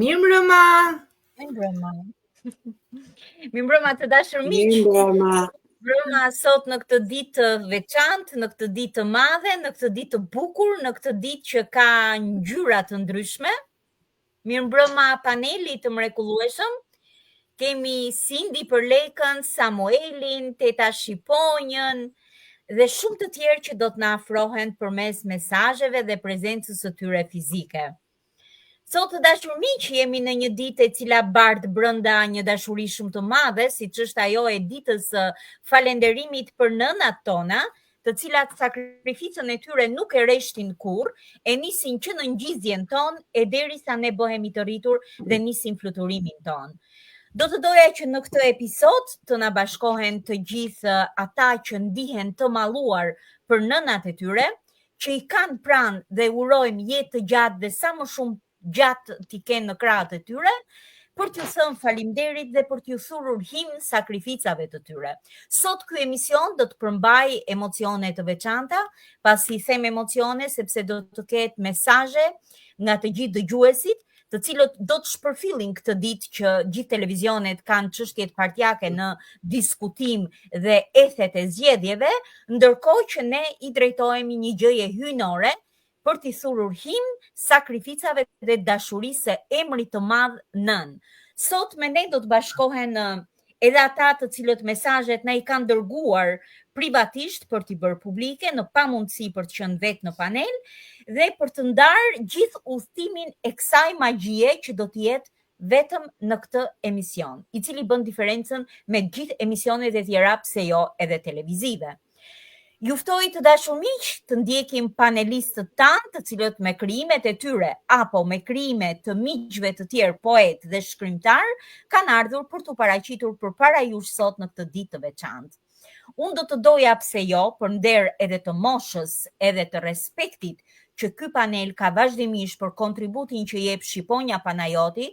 Mirëmbrëma. Mirëmbrëma. Mirëmbrëma të dashur miq. Mirëmbrëma. Mirëmbrëma sot në këtë ditë të veçantë, në këtë ditë të madhe, në këtë ditë të bukur, në këtë ditë që ka ngjyra të ndryshme. Mirëmbrëma panelit të mrekullueshëm. Kemi Cindy Përlekën, Samuelin, Teta Shqiponjën dhe shumë të tjerë që do të na afrohen përmes mesazheve dhe prezencës së tyre fizike. Sot të dashur miq, jemi në një ditë e cila bart brenda një dashuri shumë të madhe, siç është ajo e ditës së falënderimit për nënat tona, të cilat sakrificën e tyre nuk e reshtin kurrë, e nisin që në ngjizjen tonë e derisa ne bëhemi të rritur dhe nisin fluturimin tonë. Do të doja që në këtë episod të na bashkohen të gjithë ata që ndihen të malluar për nënat e tyre, që i kanë pranë dhe urojmë jetë të gjatë dhe sa më shumë gjatë t'i kenë në krahët e tyre, për t'ju thënë faleminderit dhe për t'ju thurur himn sakrificave të tyre. Sot ky emision do të përmbaj emocione të veçanta, pasi them emocione sepse do të ketë mesazhe nga të gjithë dëgjuesit, të cilët do të shpërfillin këtë ditë që gjithë televizionet kanë çështjet partijake në diskutim dhe ethet e zgjedhjeve, ndërkohë që ne i drejtohemi një gjëje hyjnore për t'i thurur himn sakrificave dhe dashurisë së emrit të madh nën. Sot me ne do të bashkohen edhe ata të cilët mesazhet na i kanë dërguar privatisht për t'i bërë publike, në pamundësi për të qenë vetë në panel dhe për të ndarë gjithë udhëtimin e kësaj magjie që do të jetë vetëm në këtë emision, i cili bën diferencën me gjithë emisionet e tjera, pse jo edhe televizive. Juftoj të dashur miq të ndjekim panelistët tanë, të cilët me krijimet e tyre apo me krijimet të miqve të tjerë poet dhe shkrimtar kanë ardhur për t'u paraqitur përpara jush sot në këtë ditë të veçantë. Unë do të doja pse jo, për nder edhe të moshës edhe të respektit që ky panel ka vazhdimisht për kontributin që jep Shqiponja Panajoti,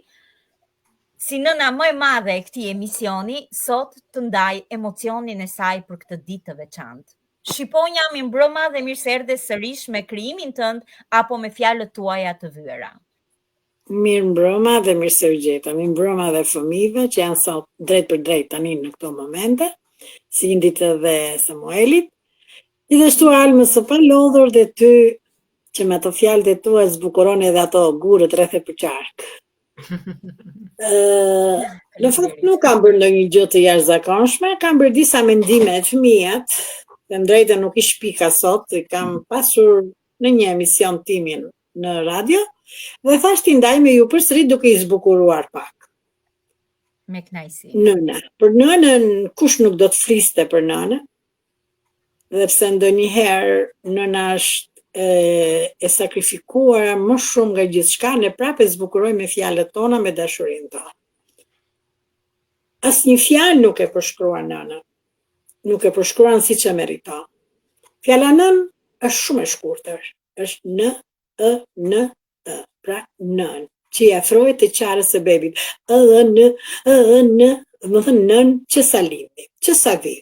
si nëna më e madhe e këtij emisioni, sot të ndaj emocionin e saj për këtë ditë të veçantë. Shqiponja, mirëmbrëma dhe mirë se erdhe sërish me krijimin tënd apo me fjalët tuaja të vyera. Mirëmbrëma dhe mirë se u gjeta. Mirëmbrëma dhe fëmijëve që janë sot drejt për drejt tani në këto momente, Cindit dhe Samuelit. Gjithashtu Almës së palodhur dhe ty që me ato fjalët e tua zbukuron edhe ato gurët rreth e përqark. Në fakt nuk kam bërë ndonjë gjë të jashtëzakonshme, kam bërë disa mendime të fëmijët. Të drejtën nuk i shpika sot, i kam pasur në një emision timin në radio dhe thash t'i ndaj me ju përsëri duke i zbukuruar pak. Me kënaqësi. Nëna, për nënën kush nuk do të fliste për nënën, dhe pse ndonjëherë nëna është e sakrifikuar më shumë nga gjithçka, ne prapë zbukurojmë me fjalët tona, me dashurinë tonë. Asnjë fjalë nuk e përshkruan nënën. Nuk e përshkruan siç e meriton. Fjala nën është shumë e shkurtër. Është n, pra nën, që i afrohet të qarës së bebit. Më thënë nën që sa lindi, që sa vi.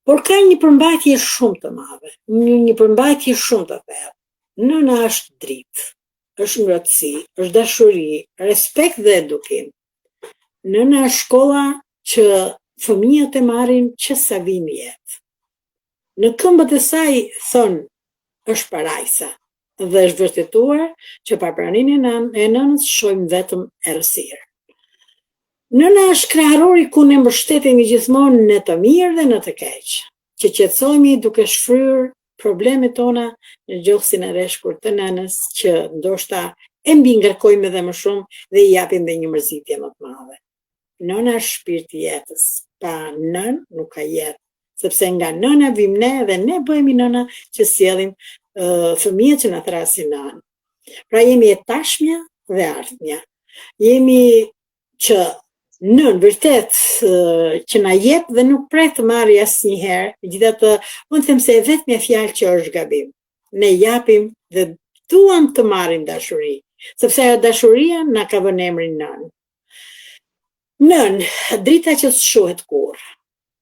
Por ka një përmbajtje shumë të madhe, një përmbajtje shumë të thellë. Nëna është dritë, është ngrohtësi, është dashuri, respekt dhe edukim. Nëna është shkolla që fëmijët e marrin që sa vin jetë. Në këmbët e saj thonë është parajsa dhe është vërtetuar që pa praninë e nënës shohim vetëm errësirë. Nëna është kreharori ku ne mbështetemi gjithmonë në të mirë dhe në të keq, që qetësohemi duke shfryrë problemet tona në gjoksin e rreshkur të nënës, që ndoshta e mbi ngarkojmë edhe më shumë dhe i japim dhe një mërzitje më të madhe. Nëna është shpirti i jetës. Pa nën nuk ka jetë, sepse nga nëna vim ne dhe ne bëhemi nëna që sjellim fëmijët që na thrasin nën. Pra jemi e tashmja dhe ardhmja. Jemi që nën vërtet që na jep dhe nuk pret të marrë asnjëherë, megjithatë unë them se e vetmja fjalë që është gabim. Ne japim dhe duam të marrim dashuri, sepse ajo dashuria na ka vënë emrin nën. Nën, drita që s'shohet kurrë.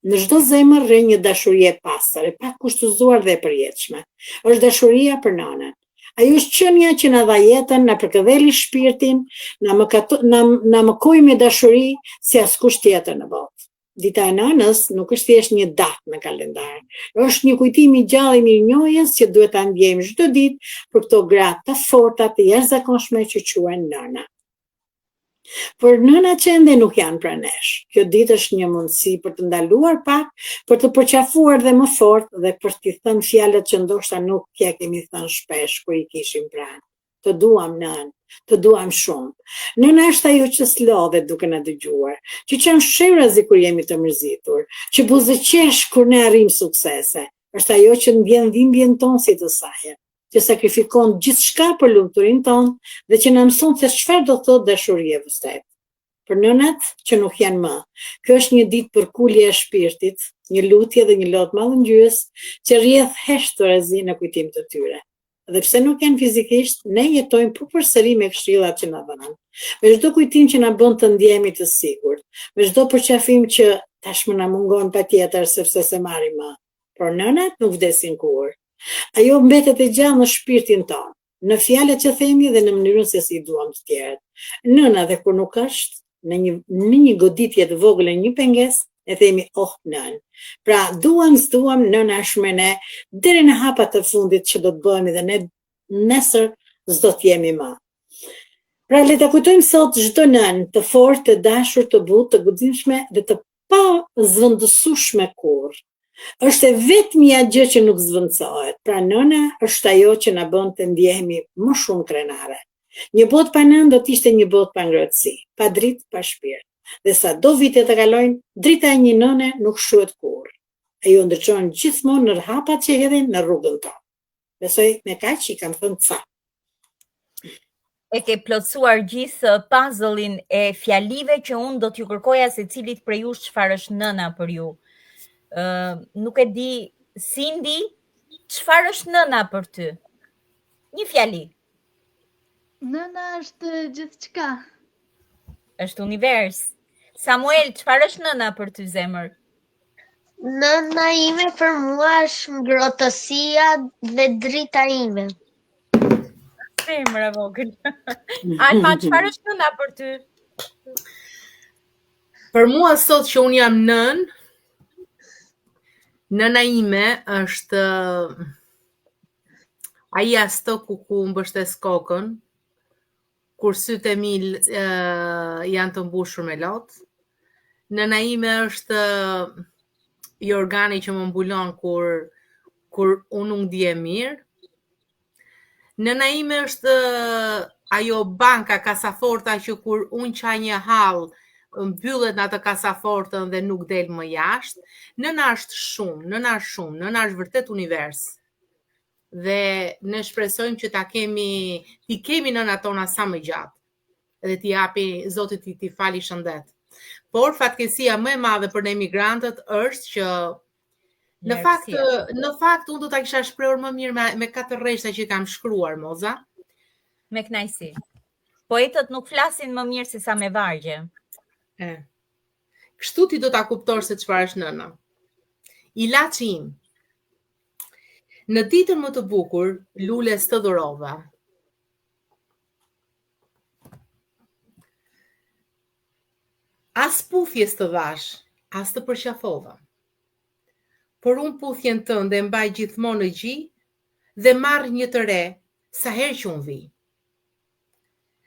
Në çdo zemër rre një dashuri e pastër, e pa kushtozuar dhe e përjetshme. Është dashuria për nënën. Ajo është qenia që na dha jetën, na përkëdheli shpirtin, na mëkoi me dashuri si askush tjetër në botë. Dita e nënës nuk është thjesht një datë në kalendar. Është një kujtim i gjallë i mirënjohjes që duhet ta ndjejmë çdo ditë për këto gra të forta të jashtëzakonshme që quhen nëna. Por nënat që ende nuk janë pranë nesh. Kjo ditë është një mundësi për të ndaluar pak, për të përqafuar dhe më fort dhe për t'i thënë fjalët që ndoshta nuk ja kemi thënë shpesh kur i kishim pranë. Të duam nën, të duam shumë. Nëna është ajo që s'lodhet duke na dëgjuar, që qen shërazi kur jemi të mërzitur, që buzëqesh kur ne arrim suksese. Është ajo që ndjen dhimbjen tonë si të saj, që sakrifikon gjithçka për lumturinë tonë dhe që na mëson se çfarë do thotë dashuria e vërtetë. Për nënat që nuk janë më, kjo është një ditë për kulje e shpirtit, një lutje dhe një lot mallëngjyrës që rrjedh heshturazi në kujtim të tyre. Dhe pse nuk janë fizikisht, ne jetojmë përsëri me këshillat që na dhanë. Me çdo kujtim që na bën të ndjehemi të sigurt, me çdo përqafim që tashmë na mungon patjetër sepse se marrim më. Por nënat nuk vdesin kurrë. Ajo mbetet e gjallë në shpirtin tonë, në fjalët që themi dhe në mënyrën se si duam të tjerët. Nëna dhe kur nuk është, në një goditje të vogël e një pengesë, e themi nën. Pra, duam s'duam, nëna është me ne, deri në hapat të fundit që do të bëhemi dhe ne nesër s'do të jemi më. Pra, le ta kujtojmë sot çdo nën të fortë, të dashur, të butë, të guximshme dhe të pa zvendësueshme kurrë. Është vetëm një gjë që nuk zvendësohet. Pra, nëna është ajo që na bën të ndjehemi më shumë krenare. Një botë pa nën do të ishte një botë pa ngrohtësi, pa dritë, pa shpirt. Dhe sa do vite të kalojnë, drita e një nëne nuk shuhet kurrë. Ajo ndriçon gjithmonë në hapat që hedhin në rrugën tonë. Besoj me kaq që i kam thënë ca. E ke plotësuar gjithë puzzle-in e fjalive që unë do t'ju kërkoja secilit prej jush çfarë është nëna për ju. Nuk e di, Cindy, çfarë është nëna për ty? Një fjali. Nëna është gjithçka. Është univers. Samuel, çfarë është nëna për ty, zemër? Nëna ime për mua është ngrohtësia dhe drita ime. Zemra vogël. Alma, çfarë është nëna për ty? Për mua sot që unë jam nëna ime është ai astoku ku mbështes kokën, kur sytë e mi janë të mbushur me lot. Nëna ime është i organi që më mbulon kur unë nuk ndihem mirë. Nëna ime është ajo banka, kasaforta që kur unë qaj një hall, mbyllet në atë kasafortën dhe nuk del më jashtë. Nëna është shumë, nëna është vërtet univers. Dhe ne shpresojmë që ti kemi nëna tona sa më gjatë dhe t'i japi Zoti t'i fali shëndet. Por fatkeqësia më e madhe për ne emigrantët është që në fakt unë do ta kisha shprehur më mirë me 4 rreshta që kam shkruar, Moza. Me kënaqësi. Poetët nuk flasin më mirë se sa me vargje. Kështu ti do ta kuptosh se çfarë është nëna. Ilaçi im. Në ditën më të bukur, lules të dhurova. As puthjes të dhash, as të përqafova. Por unë puthjen tënde mbaj gjithmonë në gji dhe marr një të re sa herë që unë vi.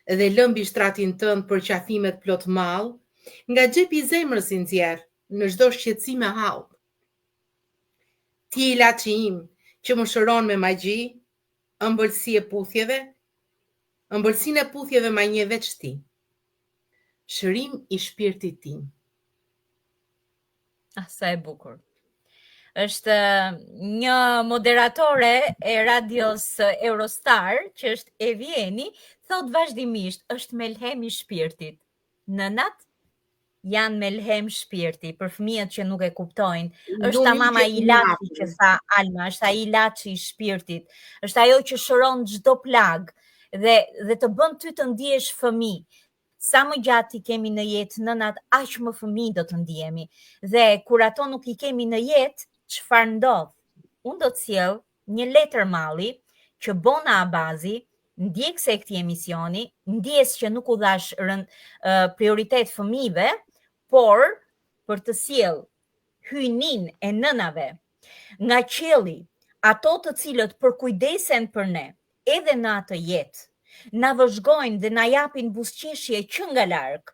Dhe lëmbi shtratin tënd për qafimet plot mall, nga xhepi i zemrës i nxjerr në çdo shqetësim e hall. Ti ilaçi im, që më shëron me magji, ëmbëlsinë e puthjeve ma një veç ti. Shërim i shpirtit tim. Sa e bukur. Është një moderatore e radios Eurostar, që është Evieni, thot vazhdimisht, është melhem i shpirtit. Nënat janë melhem shpirti, për fëmijët që nuk e kuptojnë. Është ta mama ilaçi që tha Alma, është ai ilaçi i shpirtit. Është ajo që shëron çdo plag dhe të bën ty të ndihesh fëmijë. Sa më gjatë i kemi në jetë nënat, aq më fëmijë do të ndihemi. Dhe kur ato nuk i kemi në jetë, çfarë ndodh? Unë do të sjell një letër malli që Bona Abazi, ndjekse e këtij emisioni, ndjes që nuk u dhash prioritet fëmijëve, por për të sjell hyjnin e nënave nga qielli, ato të cilët përkujdesen për ne, edhe në atë jetë, na vëzhgojnë dhe na japin buzëqeshje që nga larg,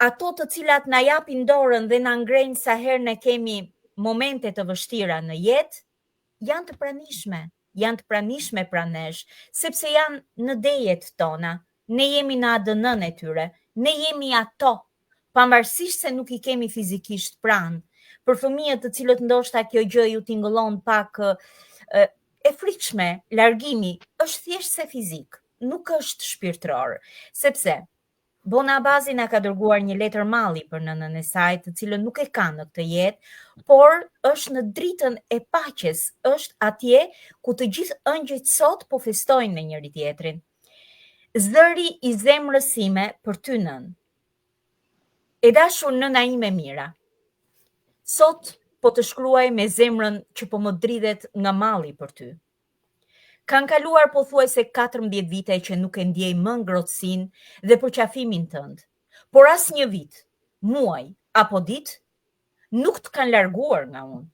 ato të cilat na japin dorën dhe na ngrejnë sa herë ne kemi momente të vështira në jetë, janë të pranishme pra nesh, sepse janë në dejet tona, ne jemi në ADN-n e tyre, ne jemi ato, pavarësisht se nuk i kemi fizikisht pranë. Për fëmijët të cilët ndoshta kjo gjë ju tingëllon pak e frikshme, largimi është thjesht se fizik, nuk është shpirtëror, sepse Bona Abazi na ka dërguar një letër malli për nënën e saj, të cilën nuk e ka në këtë jetë, por është në dritën e paqes, është atje ku të gjithë ëngjëjt sot po festojnë me njëri tjetrin. Zëri i zemrës sime për ty nën. E dashur nëna ime mira. Sot po të shkruaj me zemrën që po më dridhet nga malli për ty. Kanë kaluar pothuajse 14 vite që nuk e ndjej më ngrohtësinë dhe përqafimin tënd. Por asnjë vit, muaj apo ditë nuk të kanë larguar nga unë.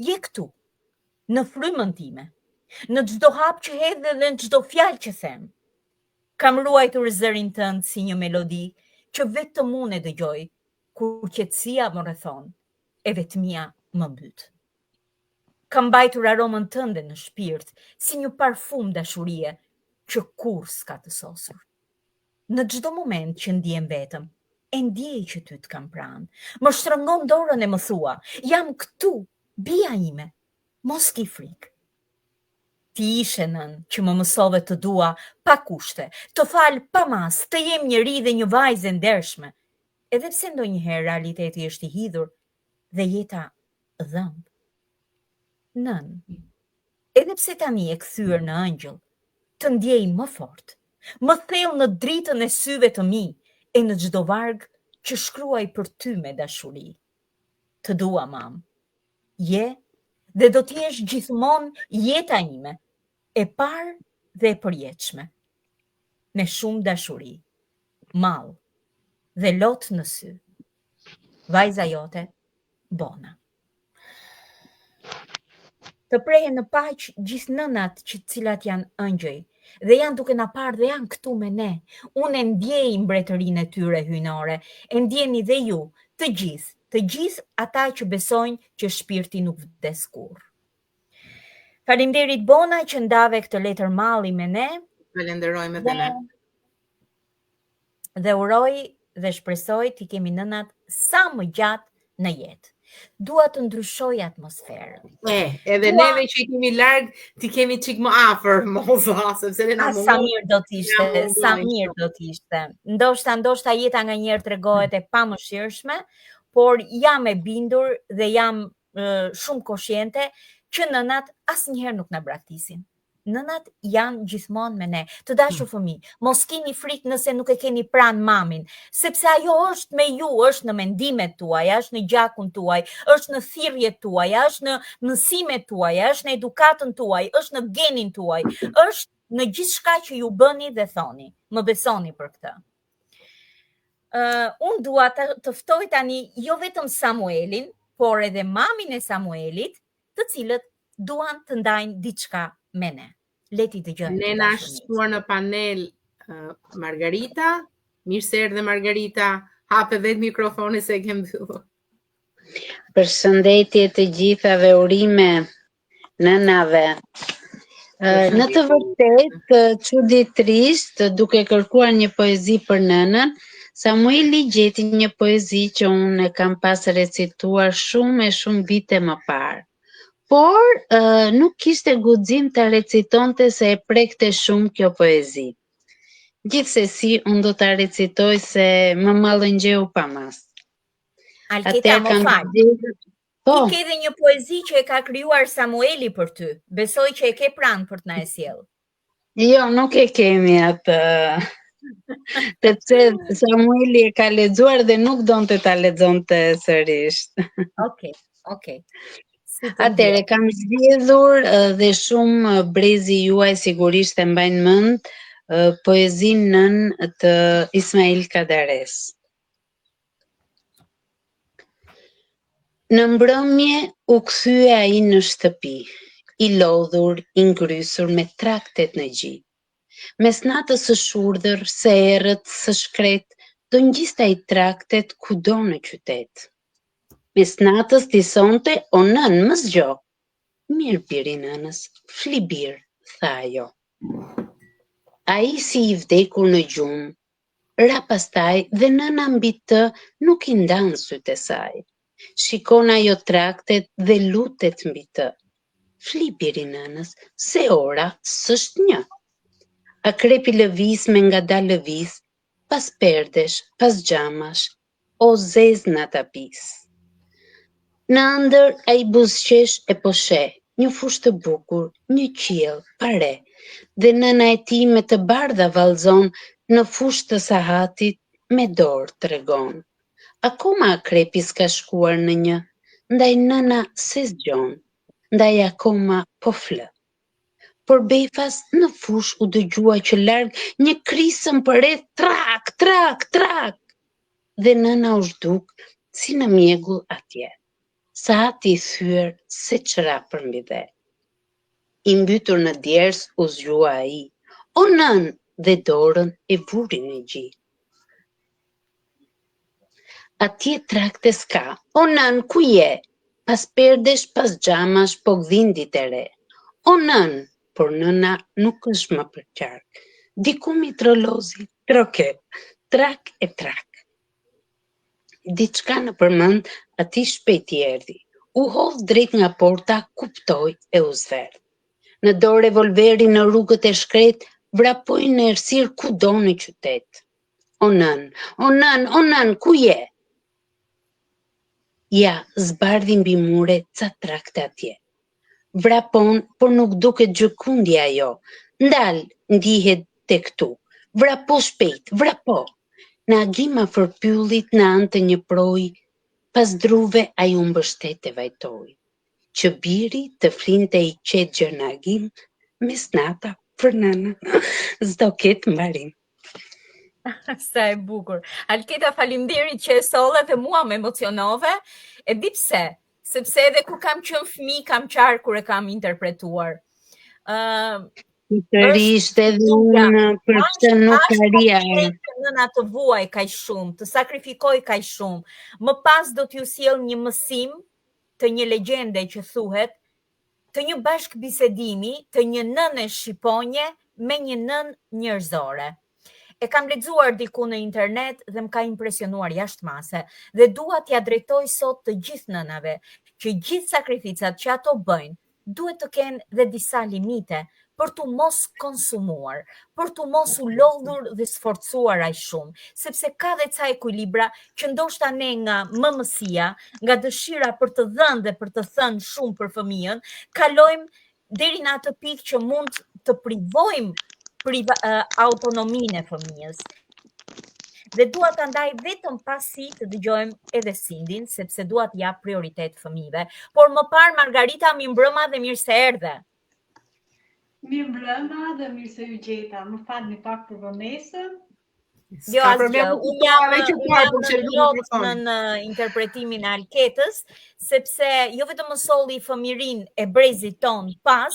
Je këtu, në frymën time, në çdo hap që hedh dhe në çdo fjalë që them. Kam ruajtur zërin tënd si një melodi që vetëm unë e dëgjoj kur qetësia më rrethon e vetmia më mbyt. Kam mbajtur aromën tënde në shpirt, si një parfum dashurie që kur s'ka të sosur. Në çdo moment që ndjem vetëm, e ndjej që ty të kam pranë. Më shtrëngon dorën e më thua, jam këtu, bia ime, mos ki frikë. Ti ishe nën që më mësove të dua pa kushte, të fal pa mas, të jem njeri dhe një vajzë e ndershme. Edhe pse ndonjëherë realiteti është i hidhur dhe jeta dhëmb. Nën, edhe pse tani e kthyer në ëngjëll, të ndjej më fort, më thellë në dritën e syve të mi e në çdo varg që shkruaj për ty me dashuri. Të dua, mam. Je dhe do të jesh gjithmonë jeta ime, e parë dhe e përjetshme. Me shumë dashuri, mall dhe lot në sy. Vajza jote, Bona. Të prehen në paq gjithë nënat që cilat janë ëngjëj dhe janë duke na parë dhe janë këtu me ne. Unë e ndjej mbretërinë e tyre hyjnore, e ndjeni dhe ju, të gjithë ata që besojnë që shpirti nuk vdes kurrë. Faleminderit Bona që ndave këtë letër malli me ne. Falenderojmë edhe ne. Dhe uroj dhe shpresoj t'i kemi nënat sa më gjatë në jetë. Dua të ndryshoj atmosferën. Edhe neve që i kemi larg, ti kemi çik më afër, moza, sepse ne na mungon. Sa mirë do të ishte. Ndoshta jeta nganjëherë tregohet e pamëshirshme, por jam e bindur dhe jam shumë koshiente që nënat asnjëherë nuk na braktisin. Nënat janë gjithmonë me ne. Të dashur fëmijë, mos keni frikë nëse nuk e keni pranë mamin, sepse ajo është me ju, është në mendimet tuaja, është në gjakun tuaj, është në thirrjet tuaja, është në mësimet tuaja, është në edukatën tuaj, është në genin tuaj, është në gjithçka që ju bëni dhe thoni. Më besoni për këtë. Unë dua të ftoj tani jo vetëm Samuelin, por edhe mamin e Samuelit, të cilët duan të ndajnë diçka me ne. Leti të gjënë. Ne na shtuar në panel Margarita. Mirë se erdhe Margarita. Hape vetë mikrofoni se e kem mbyllur. Përshëndetje të gjithave, urime nënave. Në të vërtetë, çuditërisht, duke kërkuar një poezi për nënën, Samueli gjeti një poezi që unë kam pas recituar shumë vite më parë. Por nuk kishte guxim ta recitonte se e prekte shumë kjo poezi. Gjithsesi, unë do ta recitoj se më mallëngjeu pa mas. Alketa, më fal. Ti ke edhe një poezi që e ka krijuar Samueli për ty. Besoj që e ke pranë për të na e sjell. Jo, nuk e kemi atë. Sepse Samueli e ka lexuar dhe nuk donte ta lexonte sërish. Okej. Atëre, kam zgjedhur dhe shumë brezi juaj sigurisht e mbajnë mend poezinë Nën të Ismail Kadares. Në mbrëmje u kthye ai në shtëpi, i lodhur, i ngrysur me traktet në gji. Mes natës së shurdhër, së errët, së shkret, do ngjiste ai traktet kudo në qytet. Mes natës tisonte, o nën, më zgjo. Mirë biri nënës, fli birë, tha ajo. Ai si i vdekur në gjumë, ra pastaj dhe nëna mbi të nuk i ndan sytë e saj. Shikon ajo traktet dhe lutet mbi të. Fli biri nënës, se ora s'është një. Akrepi lëviz me ngadal lëviz, pas perdesh, pas xhamash, o zez në tapis. Në ëndër ai buzëqesh e po sheh, një fushë të bukur, një qiell, pare, dhe nëna e tij me të bardha vallëzon në fushë të sahatit me dorë tregon. Akoma akrepi s'ka shkuar në një, ndaj nëna se zgjon, ndaj akoma po flë. Por befas në fushë u dëgjua që larg një krisëm përreth trak, trak, trak. Dhe nëna u zhduk si në mjegull atje. Sa ati i thyer se çra përmbi dhe. I mbytur në djers u zgjua ai. O nën, dhe dorën e vuri në gji. Atje trakte s'ka. O nën, ku je? Pas perdesh, pas xhamash, po gdhindit e re. O nën, por nëna nuk është më për qark. Diku mi trolozi, troket, trak e trak. Diçka në përmend ati shpejt i erdhi. U hodh drejt nga porta, kuptoi e u zverdh. Në dorë revolveri në rrugët e shkret, vrapoi në errësirë kudo në qytet. O nën, o nën, o nën, ku je? Ja, zbardhi mbi mure ca trakte atje. Vrapon, por nuk duket gjëkundi ajo. Ndal, ndihet te këtu. Vrapo shpejt, vrapo. Në agim afër pyllit në anë të një proi, pas druve ai u mbështet e vajtoi. Që biri të flinte i qetë gjë në agim, mes nata për nënën, s'do ketë mbarim. Sa e bukur. Alketa, faleminderit që e solle dhe mua më emocionove. E di pse? Sepse edhe kur kam qenë fëmijë kam qarë kur e kam interpretuar. Sërish edhe unë për të nuk aria. Nëna të vuaj kaq shumë, të sakrifikoj kaq shumë. Më pas do t'ju sjell një mësim të një legjende që thuhet, të një bashkëbisedimi të një nëne shqiponje me një nën njerëzore. E kam lexuar diku në internet dhe më ka impresionuar jashtëmase dhe dua t'ia drejtoj sot të gjithë nënave që gjithë sakrificat që ato bëjnë duhet të kenë dhe disa limite për të mos konsumuar, për të mos u lodhur dhe sforcuar aq shumë, sepse ka dhe ca ekuilibra që ndoshta ne nga mëmësia, nga dëshira për të dhënë dhe për të thënë shumë për fëmijën, kalojmë deri në atë pikë që mund të privojmë autonominë e fëmijës. Dhe dua ta ndaj vetëm pasi të dëgjojmë edhe Sindin, sepse dua të jap prioritet fëmijëve. Por më parë Margarita, mirëmbrëma dhe mirë se erdhe. Mirëmbrëma dhe mirë se u gjeta. Më falni pak për vonesën. Jo, unë jam në interpretimin e Alketës, sepse jo vetëm më solli fëmirin e brezit ton pas,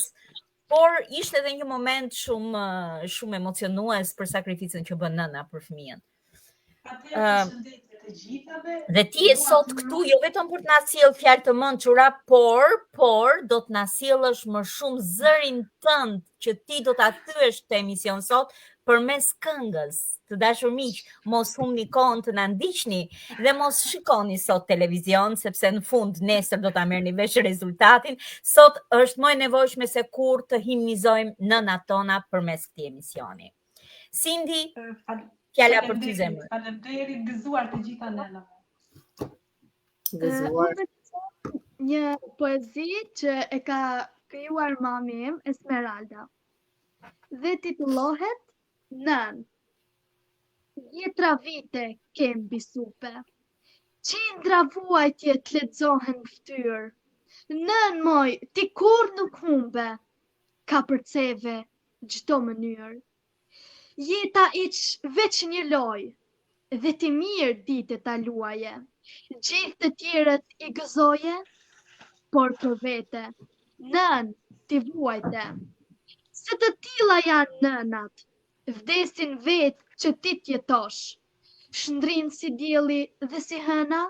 por ishte edhe një moment shumë emocionues për sakrificën që bën nëna për fëmijën. Dhe ti je sot këtu jo vetëm për të na sjell fjalë të mençura, por do të na sjellësh më shumë zërin tënd që ti do ta thyesh këtë emision sot përmes këngës. Të dashur miq, mos humni kohën të na ndiqni dhe mos shikoni sot televizion, sepse në fund nesër do ta merrni vesh rezultatin. Sot është më e nevojshme se kur të himnizojmë nënat tona përmes këtij emisioni. Sindi, fjala për ty zemër. Faleminderit, gëzuar të gjitha nënave. Gëzuar. Një poezi që e ka krijuar mami im, Esmeralda. Dhe titullohet Nën. Dhjetra vite kem bisupe. Qindra vuajtje të lexohen fytyr. Nën moj, ti kur nuk humbe, ka përceve gjdo mënyrë. Jeta iq veç një loj, dhe ti mirë dite ta luaje. Gjithë të tjerët i gëzoje, por për vete, nën ti vuajte. Se të tilla janë nënat, vdesin vetë që ti t'jetosh. Shndrin si dielli dhe si hëna,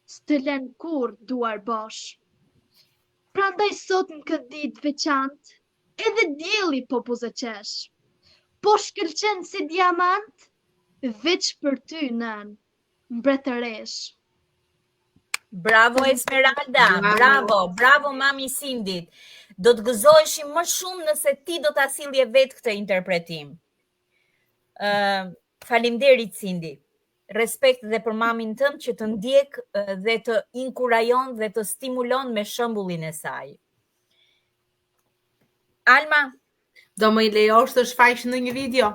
s'të lën kur duar bosh. Prandaj sot në këtë ditë veçantë, edhe dielli po buzëqesh. Po shkëlqen si diamant, veç për ty nën, mbretëresh. Bravo Esmeralda, bravo mami Sindit. Do të gëzoheshim më shumë nëse ti do ta sillje vetë këtë interpretim. Faleminderit Sindi. Respekt dhe për mamin tënd që të ndjek dhe të inkurajon dhe të stimulon me shembullin e saj. Alma, Do më i lejosh të shfaqsh në një video?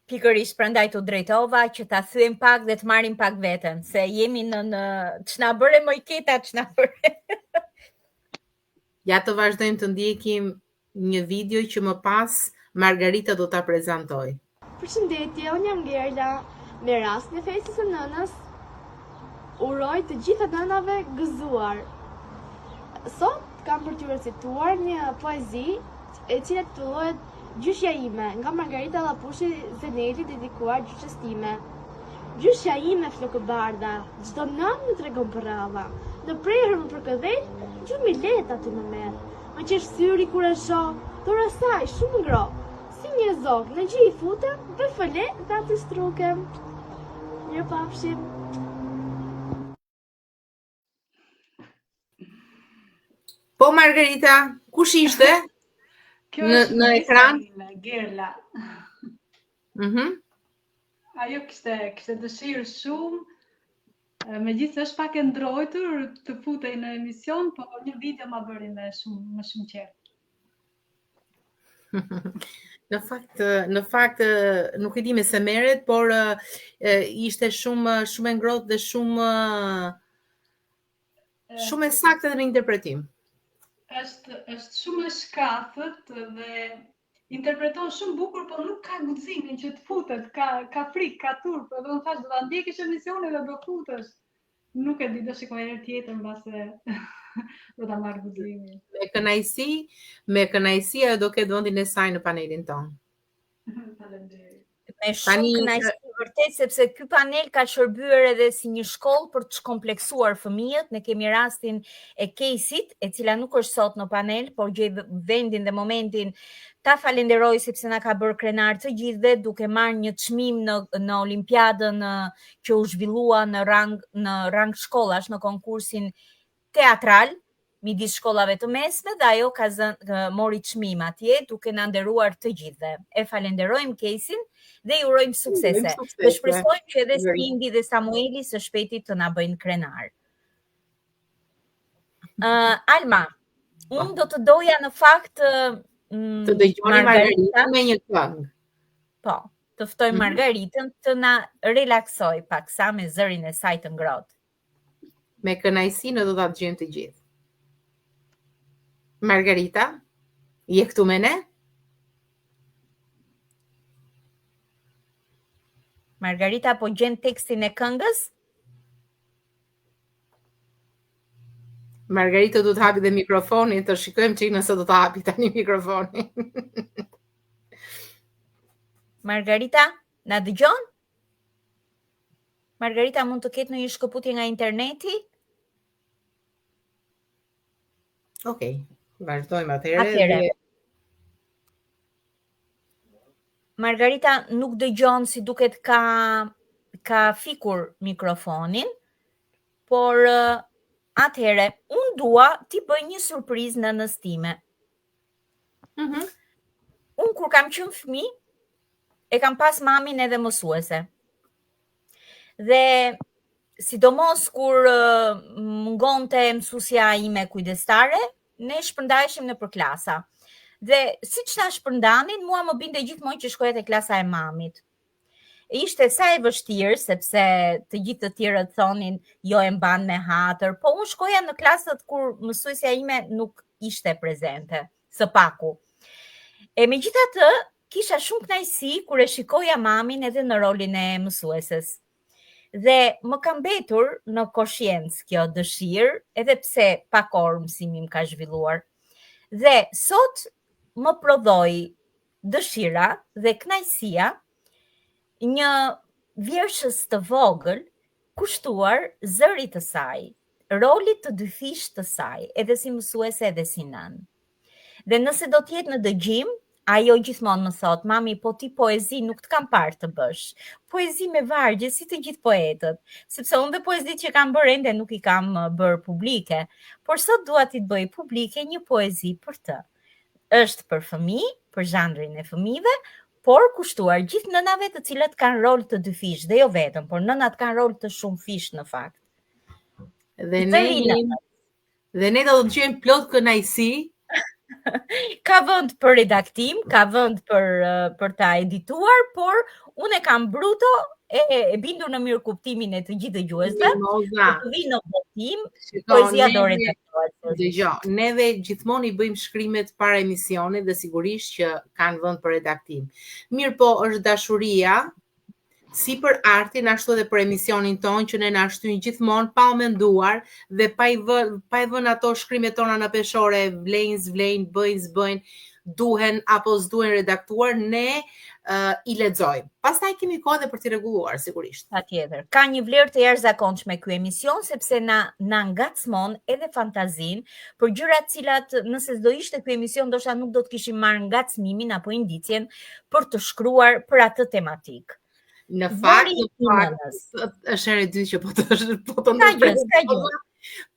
pikërisht prandaj të drejtova që ta thyem pak dhe të marrim pak veten, se jemi në ç'na bëre Mojketa, ç'na bëre. Ja të vazhdojmë të ndjekim një video që më pas Margarita do ta prezantoj. Përshëndetje, unë jam Gerla. Me rast në festës së nënës, uroj të gjitha nënave gëzuar. Sot kam për t'ju recituar një poezi e cila titullohet Gjyshja ime, nga Margarita Llapushi Zeneli, dedikuar gjyshës time. Gjyshja ime flokë bardha, çdo nën më tregon për radha. Në prerë më përkëdhel, gjumi lehtë aty më merr. Më qesh syri kur e shoh, dora saj shumë ngro. Si një zog, në gjë i futem, për fële dhe aty strukem. Mirë pafshim. Po Margarita, kush ishte? Kjo Në është nesa ekran? ime, Gerla. Ajo kishte dëshirë shumë, megjithëse është pak e ndrojtur të futej në emision, po një video ma bëri më shumë qejf. Në fakt nuk e di me se merret, por ishte shumë e ngrohtë dhe shumë e saktë në interpretim. Është shumë e shkafët dhe interpreton shumë bukur, por nuk ka guximin që të futet, ka frikë, ka turp, edhe unë thash do ta ndjekësh emisionin dhe do futesh. Nuk e di, do shikoj herë tjetër mbase do ta marr guximin. Me kënaqësi ajo do ketë vendin e saj në panelin tonë. Faleminderit. Me shumë kënaqësi vërtet, sepse ky panel ka shërbyer edhe si një shkollë për të shkompleksuar fëmijët. Ne kemi rastin e Kejsit, e cila nuk është sot në panel, por gjej vendin dhe momentin ta falenderoj sepse na ka bërë krenar të gjithëve duke marrë një çmim në olimpiadën që u zhvillua në rang shkollash në konkursin teatral midis shkollave të mesme, dhe ajo mori çmim atje duke na nderuar të gjithëve. E falenderojmë Kejsin dhe i urojmë suksese. Dhe shpresojmë që edhe Sindi dhe Samueli së shpejti të na bëjnë krenar. Alma, unë do të doja në fakt të dëgjoni Margarita me një këngë. Po, të ftoj Margaritën të na relaksoj paksa me zërin e saj të ngrohtë. Me kënaqësi ne do ta dëgjojmë të gjithë. Margarita, je këtu me ne? Margarita po gjen tekstin e këngës? Margarita do të hapi dhe mikrofonin, të shikojmë që nëse do të hapi tani mikrofonin. Margarita, na dëgjon? Margarita mund të ketë në një shkëputje nga interneti? Okej, vazhdojmë atëherë. Margarita nuk dëgjon, si duket ka fikur mikrofonin, por atëherë unë dua t'i bëj një surprizë nënës time. Unë kur kam qenë fëmijë, e kam pas mamin edhe mësuese. Dhe sidomos kur mungonte mësuesja ime kujdestare, ne shpërndaheshim nëpër klasa. Dhe siç na shpërndanin, mua më binte gjithmonë që shkoja te klasa e mamit. ishte sa e vështirë, sepse të gjithë të tjerët thonin jo e mban me hatër, po unë shkoja në klasët kur mësuesja ime nuk ishte prezente, së paku. E megjithatë, kisha shumë kënaqësi kur e shikoja mamin edhe në rolin e mësueses. Dhe më ka mbetur në koshiencë kjo dëshirë, edhe pse pak orë mësimi më ka zhvilluar. Dhe sot më prodhoi dëshira dhe kënaqësia një vjershës të vogël kushtuar zërit të saj, rolit të dyfish të saj, edhe si mësuese edhe si nën. Dhe nëse do t'jetë në dëgjim, ajo gjithmonë më thot, mami, po ti poezi nuk të kam parë të bësh. Poezi me vargje, si të gjithë poetët, sepse unë dhe poezit që kam bërë ende nuk i kam bërë publike, por sot dua t'i të bëj publike një poezi për të. Është për fëmijë, për zhandrin e fëmijëve, por kushtuar gjithë nënave të cilat kanë rol të dy fish, dhe jo vetëm, por nënat kanë rol të shumë fish në fakt. Dhe ne do të gjejmë plot kënaqësi. Ka vend për redaktim, ka vend për ta edituar, por unë e kam bruto e bindur në mirë kuptimin e të gjithë dëgjuesve. Të vi në votim, poezia do redaktohet. Dëgjoj, neve gjithmonë i bëjmë shkrimet para emisionit dhe sigurisht që kanë vend për redaktim. Mirë po, është dashuria si për artin, ashtu edhe për emisionin ton, që ne na shtyn gjithmonë pa u menduar dhe pa i vënë ato shkrimet tona në peshore, vlejnë, bëjnë, duhen apo s'duhen redaktuar, ne i lexojmë. Pastaj kemi kohë edhe për t'i rregulluar, sigurisht. Patjetër. Ka një vlerë të jashtëzakonshme ky emision, sepse na ngacmon edhe fantazin për gjëra të cilat nëse s'do ishte ky emision, ndoshta nuk do të kishim marrë ngacmimin apo indicjen për të shkruar për atë tematik. Në fakt, është herë e dytë që po të ndërpres.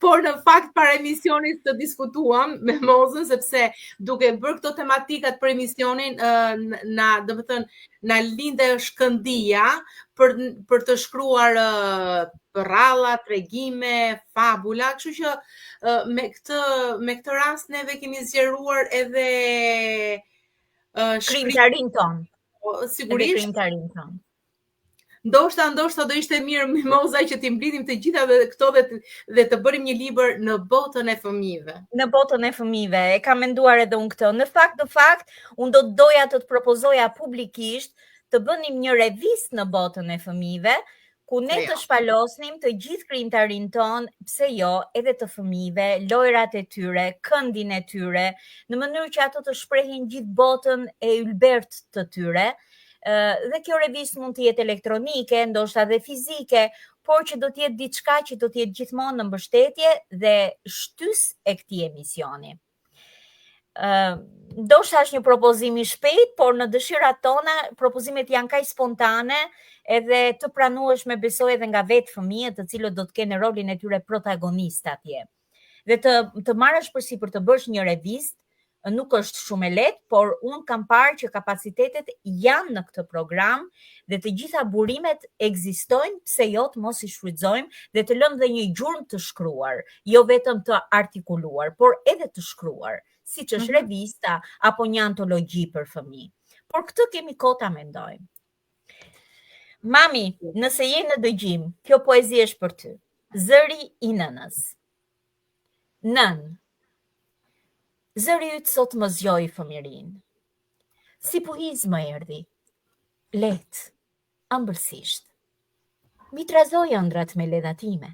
Por në fakt para emisionit të diskutuam me Mozën, sepse duke bërë këto tematikat për emisionin, na linde shkëndija për të shkruar rralla, tregime, fabula, kështu që me këtë rast neve kemi zgjeruar edhe krimtarin ton. Sigurisht. Krimtarin ton. Ndoshta do ishte mirë Mimoza që t'i mblidhim të gjitha këto dhe të bërim një libër në botën e fëmijëve. Në botën e fëmijëve, e kam menduar edhe unë këtë. Në fakt, unë do të doja të propozoja publikisht të bënim një revistë në botën e fëmijëve, ku ne të shpalosnim të gjithë krijimtarin ton, pse jo, edhe të fëmijëve, lojrat e tyre, këndin e tyre, në mënyrë që ato të shprehin gjithë botën e ylbert të tyre. Dhe kjo revistë mund të jetë elektronike, ndoshta dhe fizike, por që do të jetë diçka që do të jetë gjithmonë në mbështetje dhe shtys e këtij emisioni. Ndoshta është një propozim i shpejt, por në dëshirat tona propozimet janë kaq spontane edhe të pranueshme, besoj, edhe nga vetë fëmijët, të cilët do të kenë rolin e tyre protagonist atje. Dhe të marrësh përsipër të bësh një revistë nuk është shumë e lehtë, por unë kam parë që kapacitetet janë në këtë program dhe të gjitha burimet ekzistojnë, pse jo të mos i shfrytëzojmë dhe të lëmë dhe një gjurmë të shkruar, jo vetëm të artikuluar, por edhe të shkruar, siç është revista apo një antologji për fëmijë. Por këtë kemi kohë ta mendojmë. Mami, nëse je në dëgjim, kjo poezi është për ty. Zëri i nënës. Nën. Zëri yt sot më zgjoi fëmirin. Si puhiz më erdhi, lehtë, ëmbëlsisht. Mi trazoi ëndrat me ledhatime.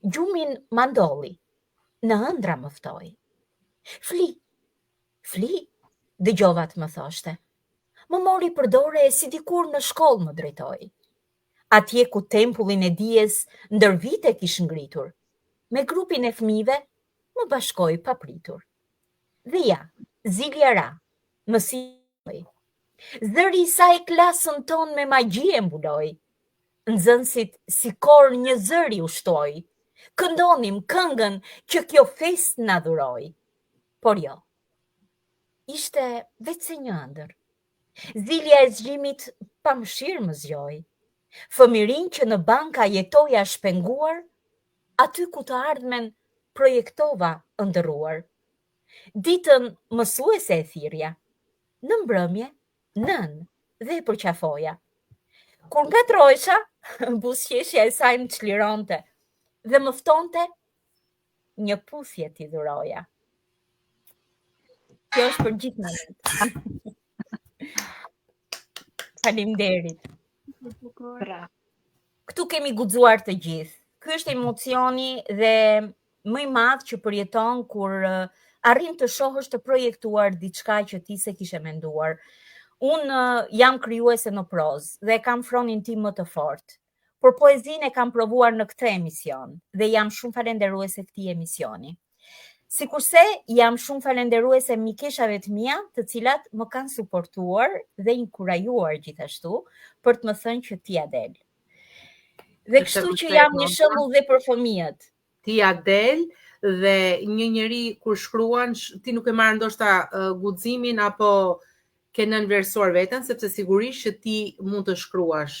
Gjumin mandolli, në ëndra më ftoi. Fli, dëgjova të më thoshte. Më mori për dore e si dikur në shkollë më drejtoi. Atje ku tempullin e dijes ndër vite kish ngritur, me grupin e fëmijëve më bashkoi papritur. Dhe ja, zilja ra, më silloi. Zëri i saj klasën ton me magji e mbuloi. Nxënësit si kor një zëri u shtoi. Këndonim këngën që kjo fest na dhuroi. Por jo, ishte vetëse një ëndër. Zilja e zgjimit pa mëshirë më zgjoi. Fëmirin që në banka jetoja shpenguar, aty ku të ardhmen projektova ëndërruar. Ditën mësuese e thirrja, në mbrëmje, nën dhe përqafoja. Kur ngatrohesha, buzëqeshja e saj më çlironte dhe më ftonte një puthje t'i dhuroja. Kjo është për gjithë në Faleminderit. Këtu kemi guxuar të gjithë. Ky është emocioni dhe më i madh që përjeton kur arrin të shohësh të projektuar diçka që ti se kishe menduar. Unë jam krijuese në prozë dhe kam fronin tim më të fortë. Por poezinë e kam provuar në këtë emision dhe jam shumë falenderuese këtij emisioni. Sikurse jam shumë falenderuese mikeshave të mia, të cilat më kanë suportuar dhe inkurajuar gjithashtu për të më thënë që ti Adel. Dhe kështu që jam një shembull dhe për fëmijët. Ti Adel dhe një njeri kur shkruan, ti nuk e marr ndoshta guximin apo ke nënvlerësuar veten, sepse sigurisht që ti mund të shkruash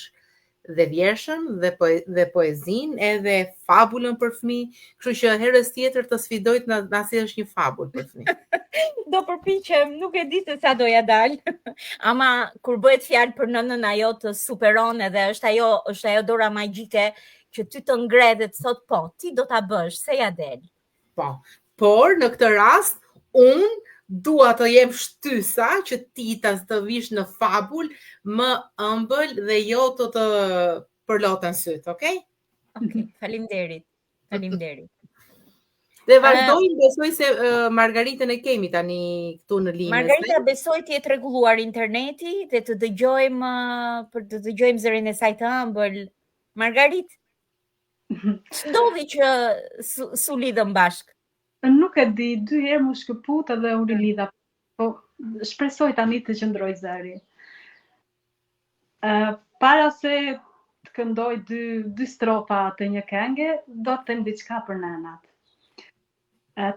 dhe vjershën dhe poezinë, edhe fabulën për fëmijë, kështu që herës tjetër të sfidoj të na sjellësh një fabull për fëmijë. Do përpiqem, nuk e di se sa doja dal. Ama kur bëhet fjalë për nënën, ajo të superon edhe është ajo dora magjike që ty të ngre dhe të thot po, ti do ta bësh, se ja del. Po. Por në këtë rast unë dua të jem shtysa që ti të vish në fabul më ëmbël dhe jo të përloten syt, okay? Okay, faleminderit. Dhe vazhdojmë, besoj se Margaritën e kemi tani këtu në linjë. Margarita besoj të jetë rregulluar interneti dhe të dëgjojmë zërin e saj të ëmbël. Margarit, ç'ndodhi që su lidhëm bashkë? Nuk e di, 2 herë më shkëput edhe u rilidha, po shpresoj tani të qëndroj zëri. Para se të këndoj 2 strofa të një këngë, do të them diçka për nënat.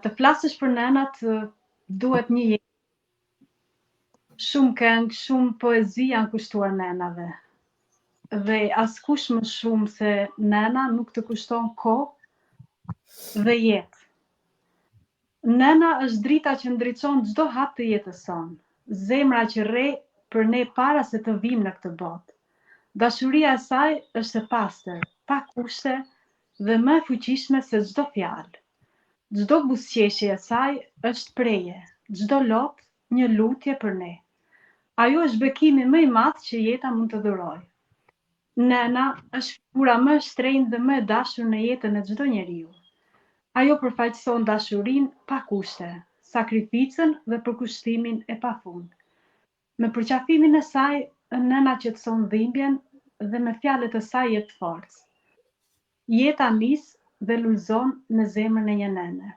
Të flasësh për nënat duhet një jetë. Shumë këngë, shumë poezi janë kushtuar nënave. Dhe askush më shumë se nëna nuk të kushton kohë dhe jetë. Nëna është drita që ndriçon çdo hap të jetës sonë, zemra që rre për ne para se të vim në këtë botë. Dashuria e saj është e pastër, pa kushte dhe më e fuqishme se çdo fjalë. Çdo buzëqeshje e saj është preje, çdo lot një lutje për ne. Ajo është bekimi më i madh që jeta mund të dhurojë. Nëna është figura më e shtrenjtë dhe më e dashur në jetën e çdo njeriu. Ajo përfaqëson dashurinë pa kushte, sakrificën dhe përkushtimin e pafund. Me përqafimin e saj, nëna qetëson dhimbjen dhe me fjalët e saj jep forcë. Jeta nis dhe lulëzon në zemrën e një nëne.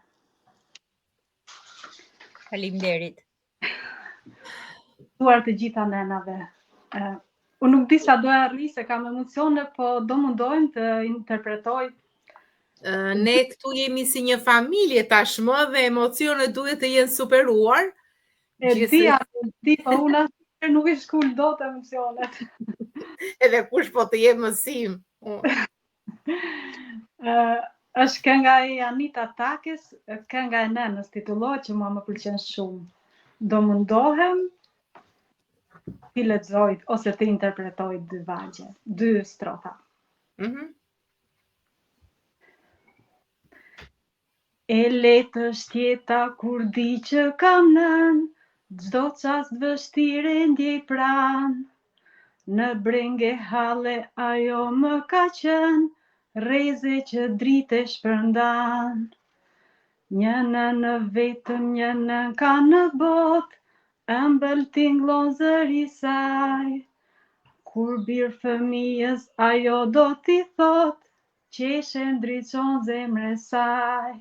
Faleminderit. Duar të gjitha nënave. Unë nuk di sa do e arri se kam emocione, po do mundojmë të interpretoj. Ne këtu jemi si një familje tashmë dhe emocionet duhet të jenë superuar. Di, po unë nuk e shkull dot emocionet. Edhe kush po të jetë mësim. Është kënga e Anita Takes, kënga e nënës titullohet që mua më pëlqen shumë. Do mundohem ti lexoj ose të interpretoj 2 vargje, 2 strofa. E letë është jeta kur di që kam nën, çdo çast vështirë ndjej pranë. Në brenge halle ajo më ka qenë, rreze që drite shpërndan. Një në vetëm një nën ka në botë, ëmbël tingëllon zëri saj. Kur bir fëmijës ajo do t'i thot, qeshe ndriçon zemrën saj.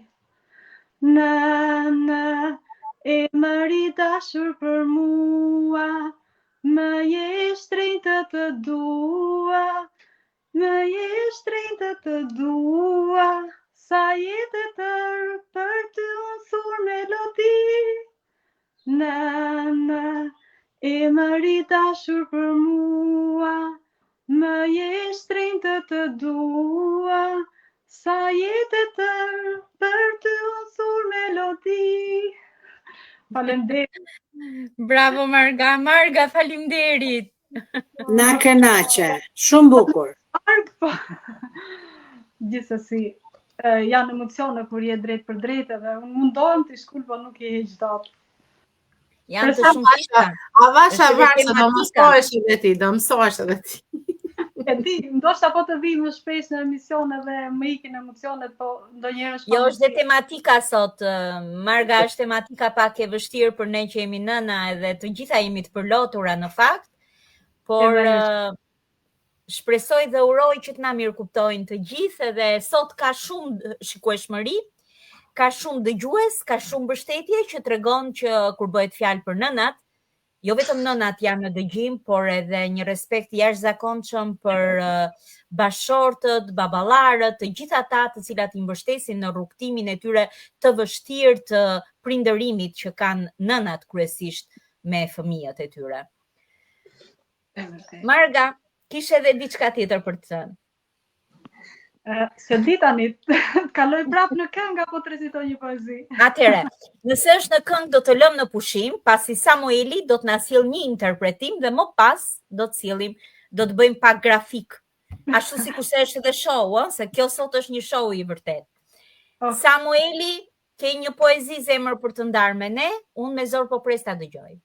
Nënë, e mëri dashur për mua, më je shtrenjtë të dua, më je shtrenjtë të dua, sa jetë e tërë për të unsur melodi. Nënë, e mëri dashur për mua, më je shtrenjtë të dua, sa jetë e tërë për të unsur melodi. Faleminderit. Bravo Marga, faleminderit. Na kënaqe, shumë bukur. Po. Gjithsesi, janë emocione kur je drejt për drejt edhe unë mundohem të shkull, po nuk i heq dot. Janë të shumtishta. Avasha Është varse do tematika. mësohesh edhe ti. E di, ndoshta po të vi më shpesh në emisione dhe më ikin emocionet, po ndonjëherë është Jo, është dhe tematika sot. Marga, është tematika pak e vështirë për ne që jemi nëna edhe të gjitha jemi të përlotura në fakt, por shpresoj dhe uroj që të na mirë kuptojnë të gjithë edhe sot ka shumë shikueshmëri, ka shumë dëgjues, ka shumë mbështetje që tregon që kur bëhet fjalë për nënat, jo vetëm nënat janë në dëgjim, por edhe një respekt jashtëzakonshëm për bashortët, baballarët, të gjithë ata të cilat i mbështesin në rrugtimin e tyre të vështirë të prindërimit që kanë nënat kryesisht me fëmijët e tyre. Marga, kishe edhe diçka tjetër për të thënë? Se di tani, të kaloj prap në këngë apo të recitoj një poezi. Atëre, nëse është në këngë do të lëm në pushim, pasi Samueli do të na sjell një interpretim dhe më pas do të bëjmë pak grafik. Ashtu sikurse është edhe show, se kjo sot është një show i vërtet. Samueli, ke një poezi zemër për të ndarë me ne, unë me zor po pres ta dëgjoj.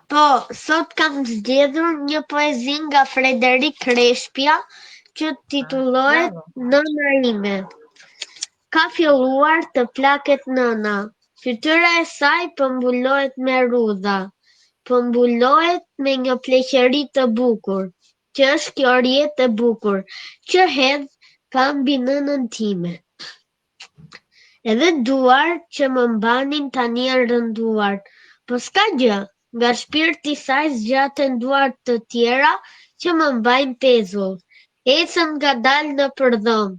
Po, sot kam zgjedhur një poezi nga Frederik Kreshpja, që titullohet Nëna ime. Ka filluar të plaket nëna, fytyra e saj pëmbulohet me rudha, pëmbulohet me një pleqëri të bukur, që është kjo rjetë e bukur, që hedh pa mbi nënën time. Edhe duar që më mbanin tani e rënduar, po s'ka gjë, nga shpirti saj zgjaten duar të tjera që më mbajnë pezull. Ecën nga dalë në përdhom,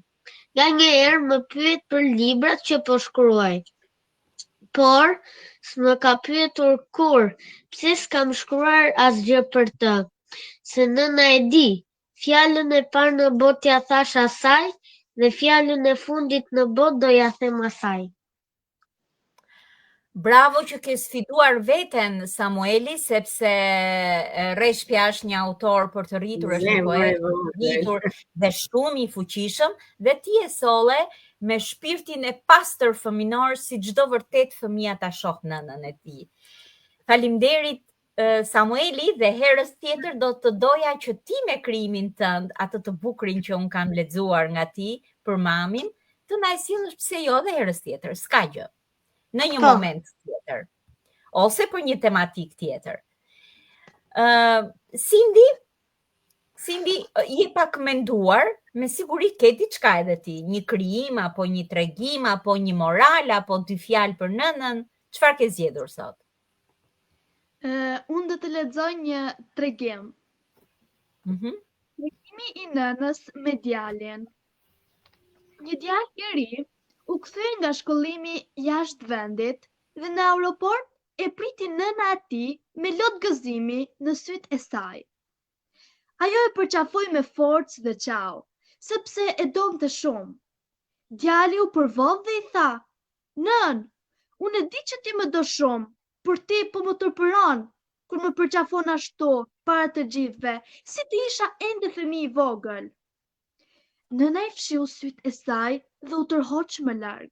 nga një herë më pyet për librat që po shkruaj. Por, s'më ka pyetur kur, pse s'kam shkruar asgjë për të, se nëna e di, fjalën e parë në botë ja thash asaj, dhe fjalën e fundit në botë do ja them asaj. Bravo që ke sfiduar veten, Samueli, sepse Reshpja është një autor për të rritur, është një poet për të rritur dhe shumë i fuqishëm, dhe ti e solle me shpirtin e pastër fëminor si çdo vërtet fëmia ta shoh nënën e tij. Faleminderit Samueli, dhe herës tjetër do të doja që ti me krijimin tënd, atë të bukurin që un kam lexuar nga ti për mamin, të na sjellësh pse jo dhe herës tjetër, s'ka gjë. Në një moment tjetër, ose për një tematik tjetër. Cindy, je pak menduar, me siguri ke diçka edhe ti, një krijim, apo një tregim, apo një moral, apo dy fjalë për nënën, çfarë ke zgjedhur sot? Unë do të lexoj një tregim. Tregimi i nënës me djalin. Një djalë i ri u kthye nga shkollimi jashtë vendit dhe në aeroport e priti nëna e tij me lot gëzimi në sytë e saj. Ajo e përqafoi me forcë dhe qau, sepse e donte shumë. Djali u përvodh dhe i tha: "Nën, unë e di që ti më do shumë, por ti po më turpëron kur më përqafon ashtu para të gjithëve, si të isha ende fëmijë i vogël." Nëna i fshiu sytë e saj dhe u tërhoq më larg.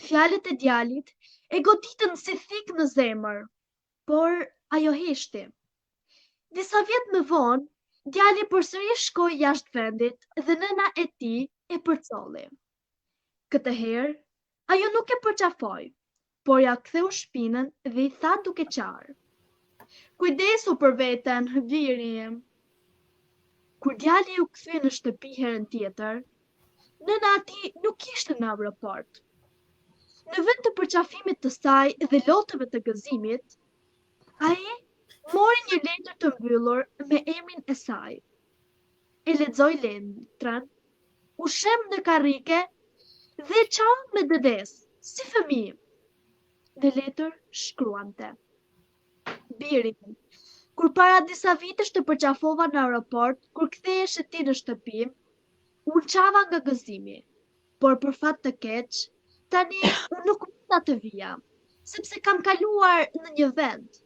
Fjalët e djalit e goditën si thik në zemër, por ajo heshti. Disa vjet më vonë, djali përsëri shkoi jashtë vendit dhe nëna e tij e përcolli. Këtë herë, ajo nuk e përqafoi, por ja ktheu shpinën dhe i tha duke qarë: "Kujdesu për veten, viri im." Kur djali u kthye në shtëpi herën tjetër, nëna e tij nuk ishte në aeroport. Në vend të përqafimit të saj dhe lotëve të gëzimit, ai mori një letër të mbyllur me emrin e saj. E lexoi letrën, u shem në karrike dhe çau me dëdes, si fëmijë. Në letër shkruante: "Biri, kur para disa vitesh të përqafova në aeroport, kur kthehesh e ti në shtëpi, unë qava nga gëzimi, por për fat të keq, tani unë nuk mund të vija, sepse kam kaluar në një vend,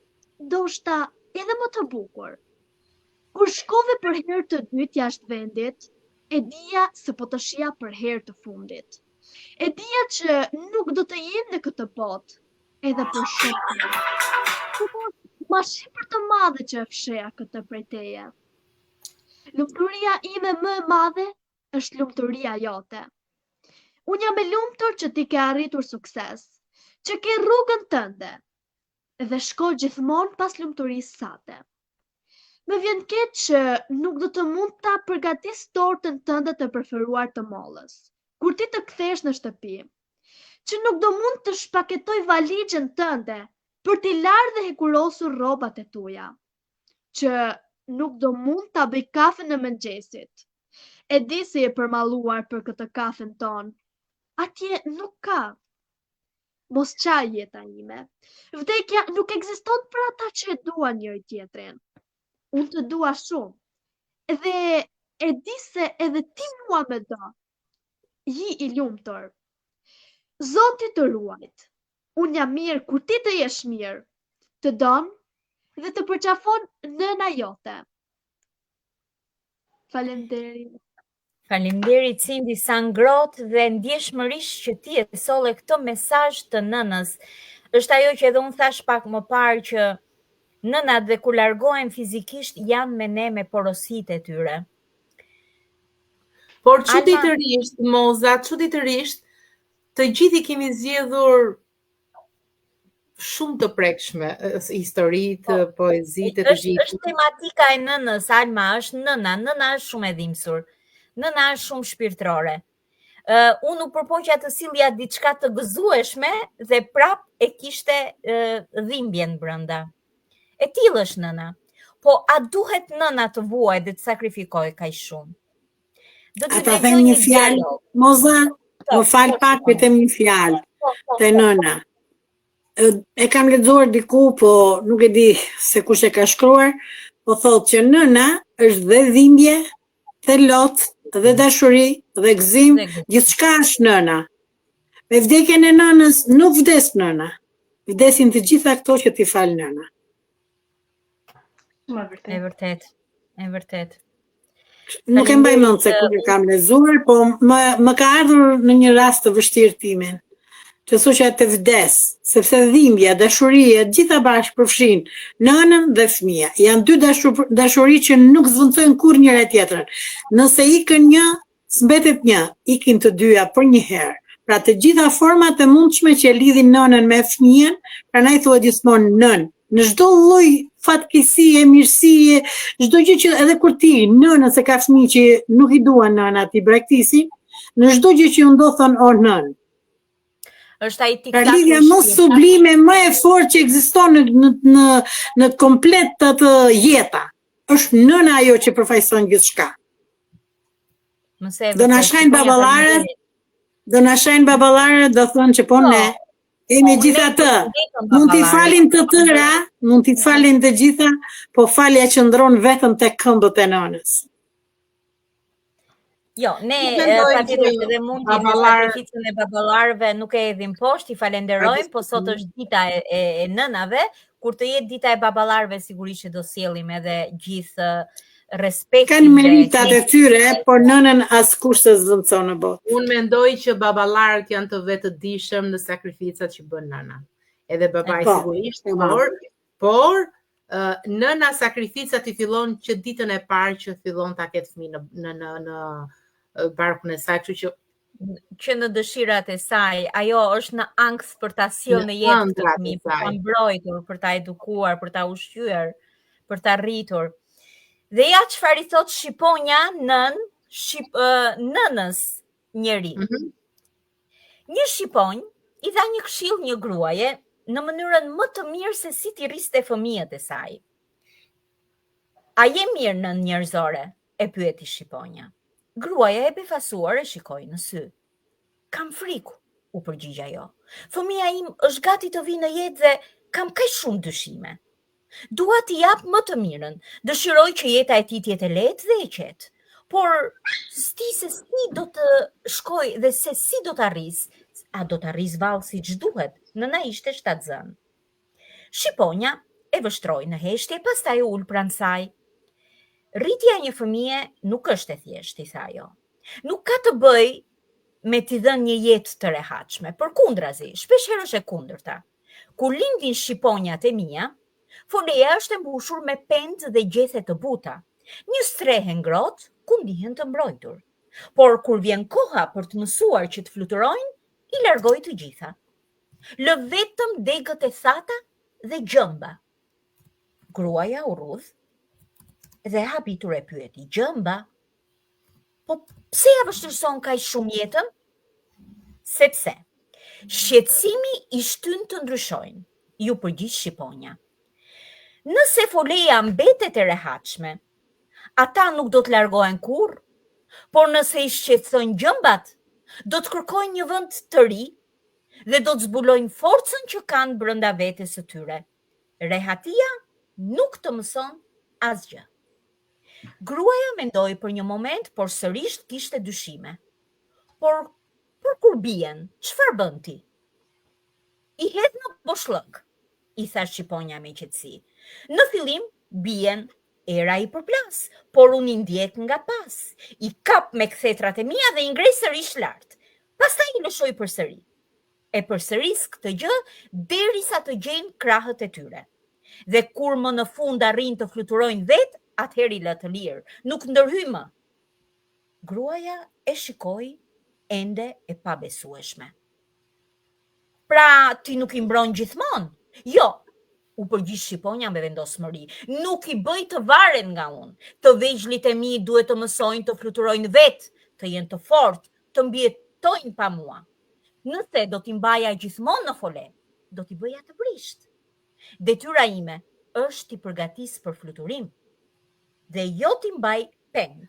ndoshta edhe më të bukur, Kur shkove për herë të dytë jashtë vendit, e dija se po të shija për herë të fundit. E dija që nuk do të jem në këtë botë, edhe për shumë. Por ma shqipër të madhe që e fsheja këtë prej teje. Lumturia ime më e madhe është lumturia jote. Unë jam e lumtur që ti ke arritur sukses, që ke rrugën tënde, dhe shko gjithmonë pas lumturisë sate. Më vjen keq që nuk do të mund ta përgatis tortën tënde të preferuar të mollës, kur ti të kthesh në shtëpi, që nuk do mund të shpaketoj valixhen tënde për t'i larë dhe hekurosur rrobat e tuja, që nuk do mund ta bëj kafen në mëngjesit. E di se je përmalluar për këtë kafen ton. Atje nuk ka. Mos qaj jeta ime. Vdekja nuk ekziston për ata që e duan njëri tjetrin. Unë të dua shumë. Dhe e di se edhe ti mua me do. Ji i lumtur. Zoti të ruajt. Unë jam mirë kur ti të jesh mirë. Të don dhe të përqafon nëna jote. Faleminderit. Faleminderit Cindy, sa ngrohtë dhe ndjeshmërisht që ti e solle këtë mesazh të nënës. Është ajo që edhe unë thash pak më parë që nënat dhe kur largohen fizikisht janë me ne me porositë e tyre. Por çuditërisht, Moza, çuditërisht, të gjithë i kemi zgjedhur shumë të prekshme, historitë, poezitë, të gjithë. Është tematika e nënës, Alma, është nëna është shumë e dhimbsur. Nëna është shumë shpirtërore. Unë u përpoqja të sillja diçka të gëzueshme dhe prap e kishte dhimbjen brenda. E tillë është nëna. Po a duhet nëna të vuajë dhe të sakrifikojë kaq shumë? A ta them një fjalë, Moza, më fal pak, vetëm një fjalë te nëna. E kam lexuar diku, po nuk e di se kush e ka shkruar, po thotë që nëna është dhe dhimbje, dhe lot, dhe dashuri, dhe gëzim, gjithçka është nëna. Me vdekjen e nënës nuk vdes nëna. Vdesin të gjitha këto që t'i fal nëna. E vërtet. Nuk e mbaj mend se kur e kam lexuar, po më ka ardhur në një rast të vështirë timen, që thoshja të vdes, sepse dhimbja, dashuria, gjitha bashkë përfshin nënën dhe fëmia. Janë dy dashuri që nuk zvendçojnë kurrë njëra tjetrën. Nëse ikën një, s'mbetet një, ikin të dyja për një herë. Pra të gjitha format e mundshme që lidhin nënën me fëmijën, prandaj thuhet gjithmonë nën. Në çdo lloj fatkeqësie, mirësie, çdo gjë që edhe kur ti nënën se ka fëmijë që nuk i duan nëna ti braktisin, në çdo gjë që ju ndodhon o nën. Është ai Pra lidhja më sublime, më e fortë që ekziston në komplet të jeta. Është nëna ajo që përfaqëson gjithçka. Do na shajnë baballarët, do thonë që po ne kemi gjithatë. Mund t'i falin të tëra, mund t'i falin të gjitha, po falja qëndron vetëm tek këmbët e nënës. Jo, ne patjetër edhe mund të sakrificën e baballarëve nuk e hedhim poshtë, i falenderojmë, po sot është dita e nënave, kur të jetë dita e baballarëve sigurisht që do sjellim edhe gjithë respektin. Kanë meritat e tyre, por nënën askush se zvendçon në botë. Unë mendoj që baballarët janë të vetëdijshëm në sakrificat që bën nëna. Edhe babai sigurisht, por nëna sakrificat i fillon që ditën e parë që fillon ta ketë fëmijë në barkun e saj, kështu që në dëshirat e saj, ajo është në ankth për ta sjellë në jetë këtë fëmijë, për ta mbrojtur, për ta edukuar, për ta ushqyer, për ta rritur. Dhe ja çfarë i thot shqiponja nënës njeri. Një shqiponj i dha një këshill një gruaje në mënyrën më të mirë se si t'i rriste fëmijët e saj. A je mirë nën njerëzore? E pyeti shqiponja. Gruaja e befasuar e shikoi në sy. Kam friku, u përgjigj ajo. Fëmia im është gati të vinë në jetë dhe kam kaq shumë dyshime. Dua t'i jap më të mirën, dëshiroj që jeta e tij të jetë lehtë dhe e qetë. Por se si do të shkoj dhe se si do të arris, a do të arris vallë siç duhet, nëna ishte shtatzën. Shqiponja e vështroi në heshtje, pastaj u ul pranë saj. Rritja e një fëmije nuk është e thjeshtë, i tha ajo. Nuk ka të bëj me t'i dhënë një jetë të rehatshme, përkundrazi, shpeshherë është e kundërta. Kur lindin shqiponjat e mia, foleja është e mbushur me pend dhe gjethe të buta, një strehe ngrohtë ku ndihen të mbrojtur. Por kur vjen koha për të mësuar që të fluturojnë, i largoj të gjitha. Lë vetëm degët e thata dhe gjëmba. Gruaja u rudh dhe habitur e pyeti, gjëmba? Po pse ja vështirëson kaq shumë jetën? Sepse shqetësimi i shtyn të ndryshojnë, ju përgjigj shqiponja. Nëse foleja mbetet e rehatshme, ata nuk do të largohen kurrë, por nëse i shqetësojnë gjëmbat, do të kërkojnë një vend të ri dhe do të zbulojnë forcën që kanë brenda vetes së tyre. Rehatia nuk të mëson asgjë. Gruaja mendoi për një moment, por sërish kishte dyshime. Por kur bien, çfarë bën ti? I hedh në boshllëk, i tha shqiponja me qetësi. Në fillim bien era i përplas, por unë i ndjek nga pas. I kap me kthetrat e mia dhe i ngrej sërish lart. Pastaj i lëshoj përsëri. E përsëris këtë gjë derisa të gjejnë krahët e tyre. Dhe kur më në fund arrin të fluturojnë vetë, atëherë i lë të lirë, nuk ndërhy më. Gruaja e shikoi ende e pabesueshme. Pra, ti nuk i mbron gjithmonë? Jo, u përgjigj shqiponja me vendosmëri. Nuk i bëj të varen nga unë. Të vegjëlit e mi duhet të mësojnë të fluturojnë vetë, të jenë të fortë, të mbjetojnë pa mua. Nëse do t'i mbaja gjithmonë në fole, do t'i bëja të prisht. Detyra ime është t'i përgatis për fluturim dhe jo t'i mbaj peng.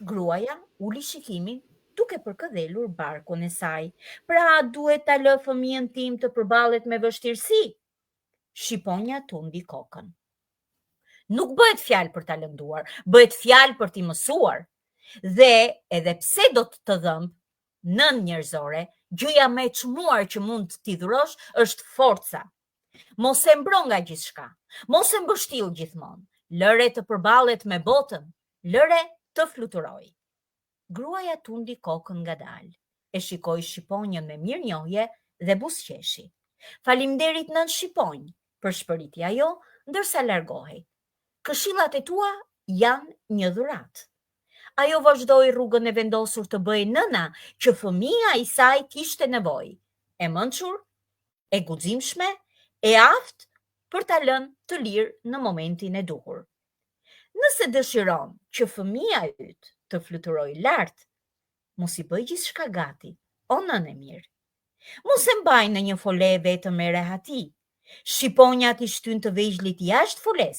Gruaja uli shikimin duke përkëdhelur barkun e saj. Pra duhet ta lë fëmijën tim të përballet me vështirësi. Shqiponja tundi kokën. Nuk bëhet fjalë për ta lënduar, bëhet fjalë për t'i mësuar. Dhe edhe pse do të dhëmb, nën njerëzore, gjëja më e çmuar që mund t'i dhurosh është forca. Mos e mbro nga gjithçka, mos e mbështill gjithmonë. Lëre të përballet me botën, lëre të fluturojë. Gruaja tundi kokën ngadalë, e shikoi shqiponjën me mirënjohje dhe buzëqeshi. Faleminderit nën shqiponjë, përshpëriti ajo, ndërsa largohej. Këshillat e tua janë një dhuratë. Ajo vazhdoi rrugën e vendosur të bëjë nëna që fëmia i saj kishte nevojë, e mençur, e guximshme, e aftë për ta lënë të lirë në momentin e duhur. Nëse dëshiron që fëmia yt të fluturojë lart, mos i bëj gjithçka gati, o nënë e mirë. Mos e mbaj në një fole vetëm me rehati. Shqiponjat i shtyn të vegjëlit jashtë foles,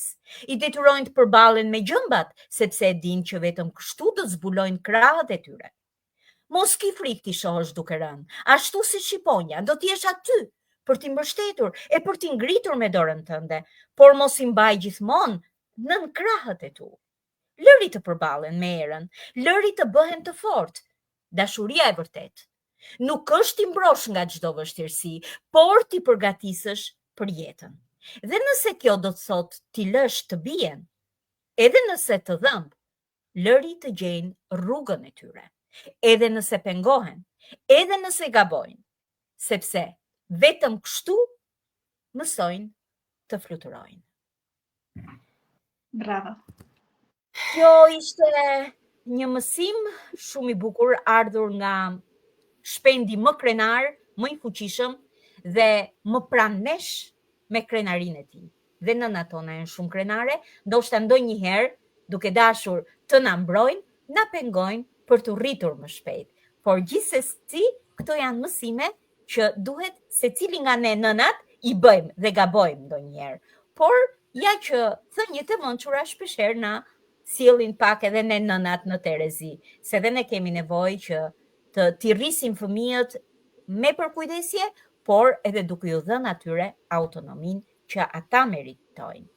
i detyrojnë të përballen me gjëmbat, sepse e dinë që vetëm kështu do zbulojnë krahët e tyre. Mos ki frikë t'i shohësh duke rënë, ashtu si shqiponja, do t'jesh aty për t'i mbështetur e për t'i ngritur me dorën tënde, por mos i mbaj gjithmonë nën krahët e tu. Lëri të përballen me erën, lëri të bëhen të fortë. Dashuria e vërtet nuk është t'i mbrosh nga çdo vështirësi, por t'i përgatisësh për jetën. Dhe nëse kjo do të thotë t'i lësh të bien, edhe nëse të dhëmb, lëri të gjejnë rrugën e tyre. Edhe nëse pengohen, edhe nëse gabojnë, sepse vetëm kështu mësojnë të fluturojnë. Bravo. Kjo ishte një mësim shumë i bukur ardhur nga shpendi më krenar, më i fuqishëm dhe më pranë nesh me krenarinë e tij. Dhe nënat tona janë shumë krenare, ndoshta ndonjëherë duke dashur të na mbrojnë, na pengojnë për të rritur më shpejt. Por gjithsesi, këto janë mësime që duhet secili nga ne nënat i bëjmë dhe gabojmë ndonjëherë. Por ja që thënjët e mençura shpeshherë na sjellin pak edhe ne nënat në terezi, se dhe ne kemi nevojë që t'i rrisim fëmijët me përkujdesje, por edhe duke ju dhënë atyre autonominë që ata meritojnë.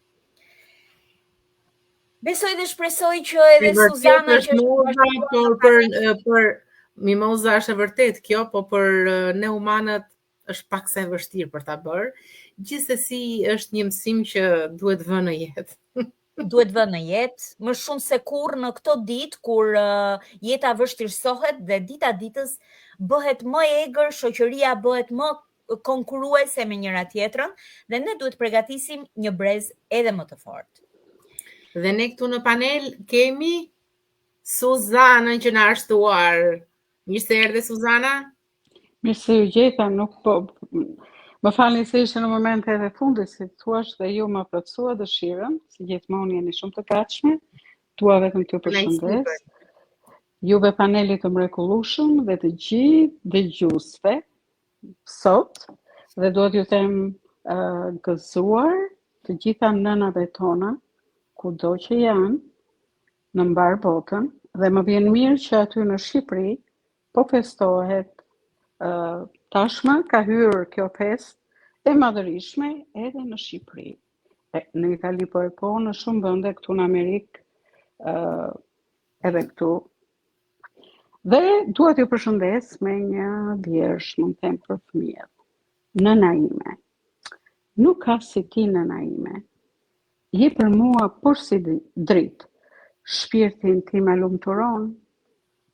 Besoj dhe shpresoj që edhe Suzana që për Mimoza është e vërtet kjo, po për ne humanët është pak se vështirë për ta bërë. Gjithsesi është një mësim që duhet vënë në jetë. duhet vënë në jetë, më shumë se kur në këto ditë kur jeta vështirësohet dhe dita ditës bëhet më egër, shoqëria bëhet më konkuruese me njëra tjetrën dhe ne duhet përgatisim një brez edhe më të fortë. Dhe ne këtu në panel kemi Suzanën që na është shtuar. Mirë se erdhe Suzana. Mirë se ju gjeta, nuk po... Më falni se ishte në momente edhe fundit, si thuash dhe ju më plotësua dëshirën, si gjithmonë jeni shumë të gatshme, dua vetëm t'ju përshëndes, juve panelit të mrekullueshëm dhe të gjithë dëgjuesve sot, dhe dua t'ju them gëzuar të gjitha nënave tona, kudo që janë, në mbar botën, dhe më vjen mirë që aty në Shqipëri po festohet tashmë ka hyrë kjo fest e madhërishme edhe në Shqipëri. Në Itali po në shumë vende këtu në Amerikë edhe këtu. Dhe dua t'ju përshëndes me një vjersh, më them për fëmijët. Nëna ime. Nuk ka si ti nëna ime. Je për mua por si dritë. Shpirtin ti me lumturon.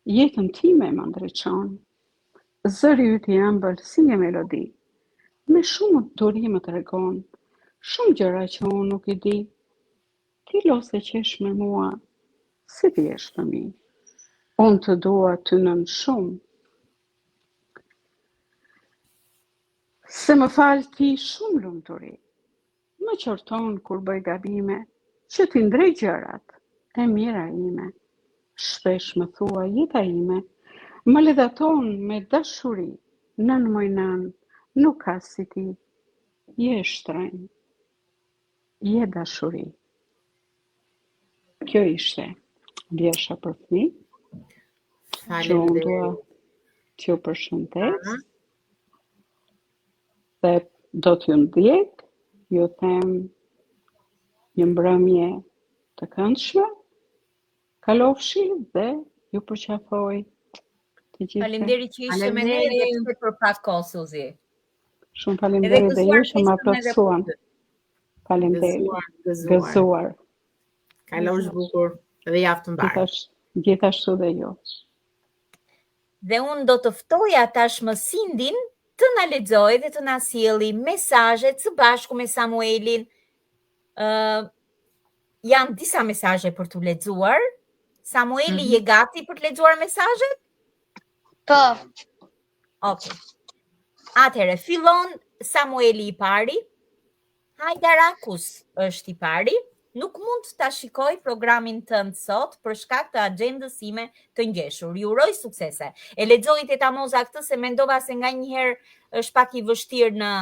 Jetën time më ndriçon. Zëri yt i ëmbël si një melodi, me shumë duri më tregon, shumë gjëra që unë nuk i di. Ti lose qesh me mua, si ti jesh fëmijë. Unë të dua ty nën shumë. Se më fal ti shumë lumturi. Më qorton kur bëj gabime, që ti ndrej gjërat e mira ime. Shpesh më thua jeta ime. Më ledhaton me dashuri, nën moj nën, nuk ka si ti, je shtrenjtë, je dashuri. Kjo ishte vjersha për fëmijë, që unë dua t'ju përshëndes, dhe do t'ju ndjek, ju them një mbrëmje të këndshme, kalofshi dhe ju përqafoj. Faleminderit që ishe me ne dhe për pak kohë, Suzi. Shumë faleminderit dhe ju që ma plotësuan. Faleminderit. Gëzuar. Kalosh bukur dhe javë të mbarë. Gjithashtu dhe ju. Dhe unë do të ftoja tashmë Sindin të na lexojë dhe të na sjelli mesazhet së bashku me Samuelin. Janë disa mesazhe për t'u lexuar. Samueli, je gati për të lexuar mesazhet? Po. Okay. Atëherë fillon Samueli i pari. Hajdarakus është i pari. Nuk mund ta shikoj programin tënd sot për shkak të agjendës sime të ngjeshur. Ju uroj suksese. E lexoj Teta Moza këtë se mendova se nganjëherë është pak i vështirë në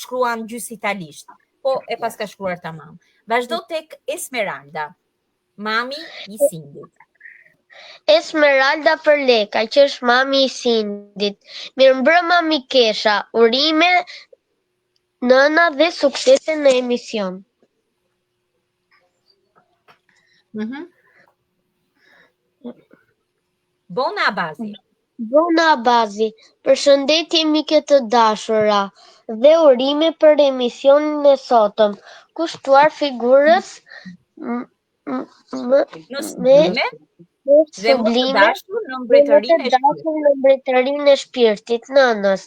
shkruan gjys italisht. Po e pas ka shkruar tamam. Vazhdo tek Esmeralda, mami i Sindit. Esmeralda Përleka, që është mami i Sindit. Mirëmbrëma Mikesha, urime, nëna dhe suksese në emision. Bona Abazi. Bona Abazi, përshëndetje mike të dashura dhe urime për emisionin e sotëm. Kushtuar figurës dhe më të dashur në mbretërinë e shpirtit, nënës.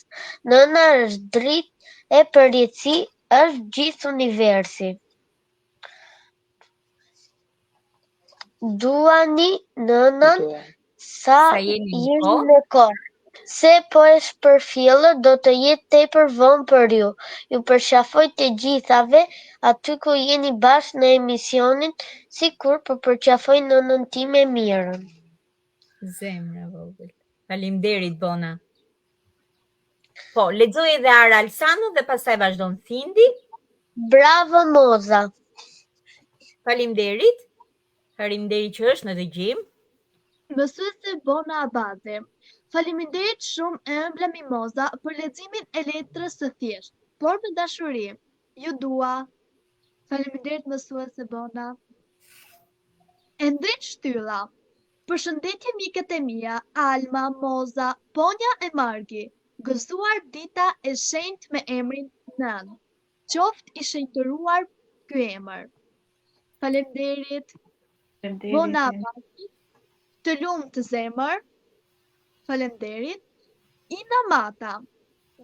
Nëna është dritë e përjetësi, është gjithë universi. Duani nënën sa jeni në kohë. Se po e shpërfillët do të jetë tepër vonë për ju. Ju përqafoj të gjithave aty ku jeni bashkë në emisionin, sikur po përqafoj nënën time Mirën. Zemra vogël. Faleminderit Bona. Po, lexoj edhe Ara Alsanu dhe pastaj vazhdon Thindi. Bravo Moza. Faleminderit. Faleminderit që është në dëgjim. Mësuese Bona Abazi. Faleminderit shumë ëmbla Mimoza për leximin e letrës së thjeshtë, por me dashuri. Ju dua. Faleminderit mësuese Bona. Endrit Shtylla. Përshëndetje mikët e mia, Alma, Moza, Ponja e Margi. Gëzuar dita e shenjtë me emrin Nën. Qoftë i shenjtëruar ky emër. Faleminderit. Faleminderit. Bona Abasi, të lumë të zemër. Faleminderit. Ina Mata,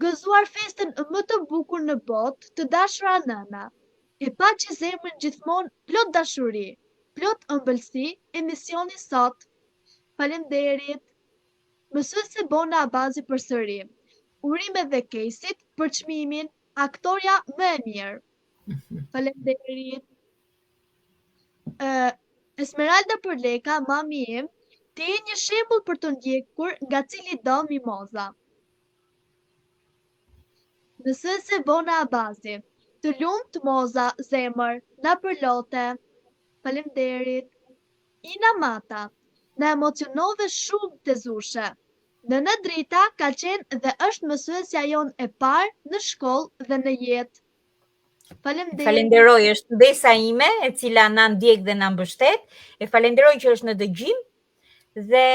gëzuar festën më të bukur në botë të dashura nëna. E pa që zemrën gjithmonë plot dashuri, plot ëmbëlsi, emisioni sot. Faleminderit. Mësuese Bona Abazi përsëri. Urime dhe Kesit për çmimin aktorja më e mirë. Faleminderit. Esmeralda Përleka, mami im, ti je një shembull për të ndjekur nga cili do mimoza. Mësuese Bona Abazi, të lumt moza, zemër, na përlote. Faleminderit. Ina Mata, na emocionove shumë të zushe. Nëna Drita ka qenë dhe është mësuesja jonë e parë në shkollë dhe në jetë. Faleminderit. Falenderoj, është ndesa ime, e cila na ndjek dhe na mbështet. E falenderoj që është në dëgjim dhe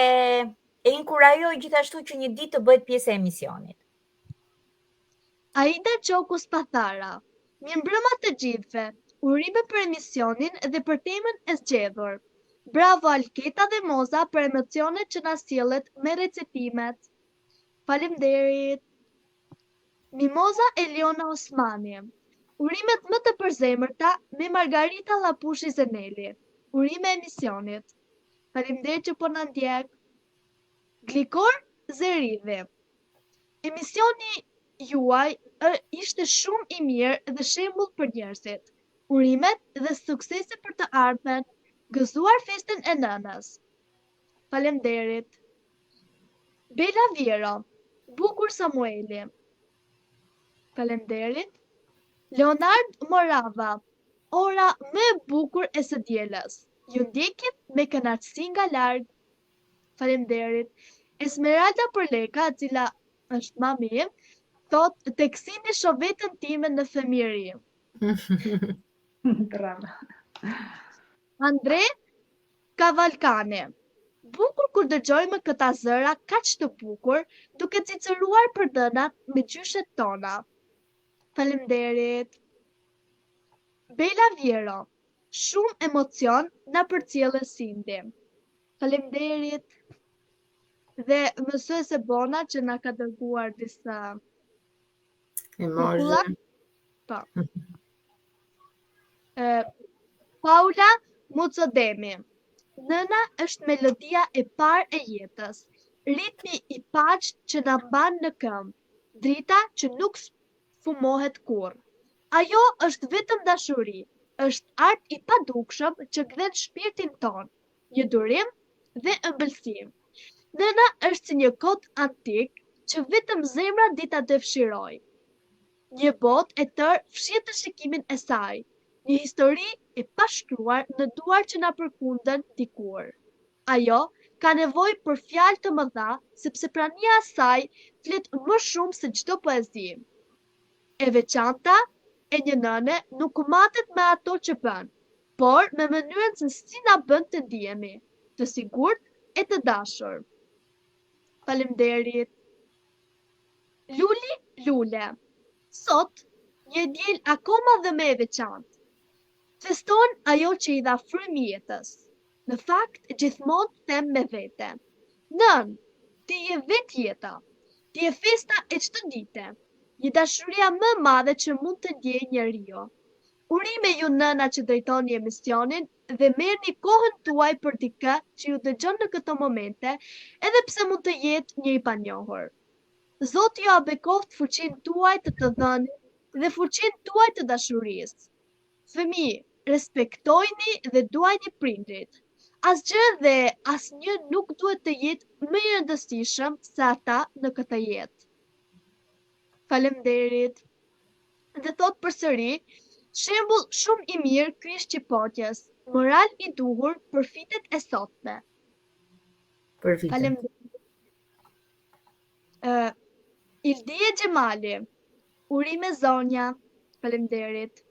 e inkurajoj gjithashtu që një ditë të bëhet pjesë e emisionit. Aida Qoku Spathara, mirëmbrëma të gjithëve. Urime për emisionin dhe për temën e zgjedhur. Bravo Alketa dhe Moza për emocionet që na sjellet me recitimet. Faleminderit. Mimoza Eliona Osmani. Urimet më të përzemërta me Margarita Lapushi Zeneli. Urime emisionit. Faleminderit që po na ndjek. Glikor Zerivi. Emisioni juaj ishte shumë i mirë dhe shembull për njerëzit. Urimet dhe suksese për të ardhmen. Gëzuar festën e nënës. Faleminderit. Bela Viero, Bukur Samueli. Faleminderit. Leonard Morava, ora më e bukur e së dielës. Ju ndjekit me kënaqësi nga larg. Faleminderit. Esmeralda Përleka, e cila është mami im, thot teksini shovetën time në fëmijëri. Bravo. Andre Kavalkane. Bukur kur dëgjojmë këta zëra kaq të bukur, duke cicëruar për dhënat me gjyshet tona. Faleminderit. Bela Viero. Shumë emocion na përcjellë Sindi. Faleminderit. Dhe mësuese Bona që na ka dërguar disa Emoji. Po. Paula Mucodemi. Nëna është melodia e parë e jetës. Ritmi i paqë që na mban në këmbë. Drita që nuk fumohet kurrë. Ajo është vetëm dashuri. Është art i padukshëm që gdhen shpirtin ton. Një durim dhe ëmbëlsim. Nëna është si një kod antik që vetëm zemra di ta dëfshirojë. Një botë e tërë fshihet të shikimin e saj. Një histori e pashkruar në duar që na përkunden dikur. Ajo ka nevojë për fjalë të mëdha, sepse prania e saj flet më shumë se çdo poezi. E veçanta e një nëne nuk matet me ato që bën, por me mënyrën se si na bën të ndihemi, të sigurt e të dashur. Faleminderit. Luli Lule. Sot, një diel akoma dhe më e veçantë. Feston ajo që i dha frymë jetës. Në fakt, gjithmonë them me vete. Nën, ti je vetë jeta. Ti je festa e çdo dite. Një dashuria më e madhe që mund të ndjejë njeriu. Urime ju nëna që drejtoni emisionin dhe merrni kohën tuaj për dikë që ju dëgjon në këto momente, edhe pse mund të jetë një i panjohur. Zoti ju abekoft fuqinë tuaj të të dhënit dhe fuqinë tuaj të dashurisë. Fëmijë, respektojni dhe duajni prindrit. Asgjë dhe asnjë nuk duhet të jetë më i rëndësishëm se ata në këtë jetë. Faleminderit. Dhe thot përsëri, shembull shumë i mirë ky është Qipotjes, moral i duhur për fitet e sotme. Për fitet. Faleminderit. Ildie Xhemali, urime zonja. Faleminderit.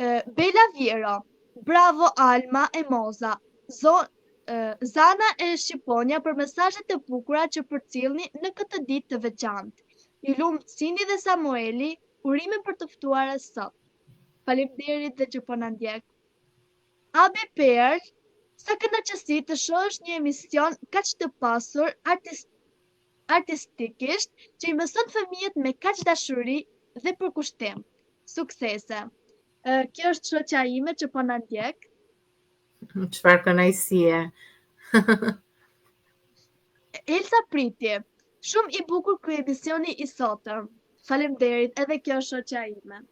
Bela Viero, bravo Alma e Moza, Zana e Shqiponja për mesazhet e bukura që përcjellni në këtë ditë të veçantë. Ju lumt Sindi dhe Samueli, urime për të ftuarës sot. Faleminderit dhe që po na ndjek. Abi Per, sa kënaqësi të shohësh një emision kaq të pasur artistikisht që I mëson fëmijët me kaq dashuri dhe përkushtim. Suksese. Kjo është shoqja ime që po na ndjek. Çfarë kënaqësie. Elsa Pritje, shumë I bukur ky emisioni I sotëm. Faleminderit, edhe kjo është shoqja ime.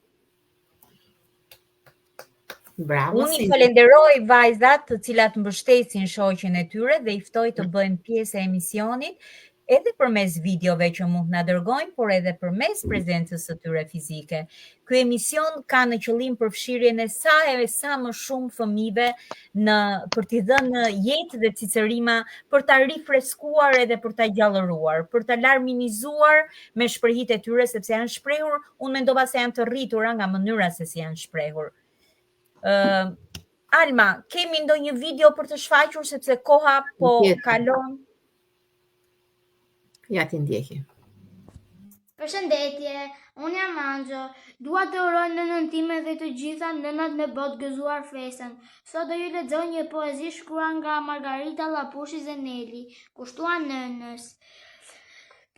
Bravo. Unë I falenderoj vajzat të cilat mbështesin shoqen e tyre dhe I ftoj të bëjnë pjesë e emisionit, edhe përmes videove që mund na dërgojnë, por edhe përmes prezencës së tyre fizike. Ky emision ka në qëllim përfshirjen e sa më shumë fëmijëve për t'i dhënë jetë dhe cicerima, për ta rifreskuar edhe për ta gjallëruar, për ta larminizuar me shprehjet e tyre sepse janë shprehur, unë mendova se janë të rritura nga mënyra se si janë shprehur. Alma, kemi ndonjë video për të shfaqur sepse koha po kalon? Ja ti ndjeki. Përshëndetje, unë jam Anxho. Dua të uroj nënën time dhe të gjitha nënat me botë gëzuar festën. Sot do ju lexoj një poezi shkruar nga Margarita Lapushi Zeneli, kushtuar nënës.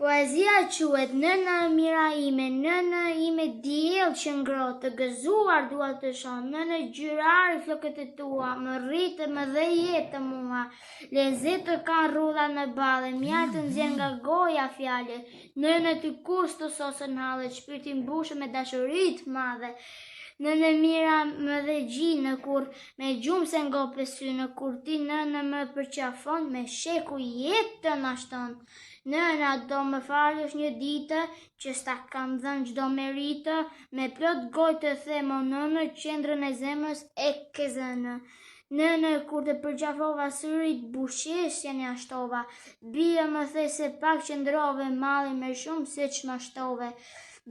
Poezia quhet Nëna e mira ime, nëna ime diell që ngrohtë, të gëzuar dua të shoh, nënë gjyrari flokët e tua, më rritë më dhe jetë mua, lezetë kanë rrudha në balle, mjatë të nxjerr nga goja fjalë, nënë ty kurs të sosën halle, shpirti mbushur me dashuri të madhe. Nënë mira më dhe gjinë kur me gjumë se ngope synë, kur ti nënë më përqafon, me sheku jetë të nashton. Nëna do më falësh një ditë që sta kam dhënë çdo meritë, me plot gojë të them o nënë, qendrën e zemrës e ke zënë. Nënë, kur të përqafova syrit, bushesjen ja shtova, bia më the se pak qëndrove, malli më shumë se që më shtove.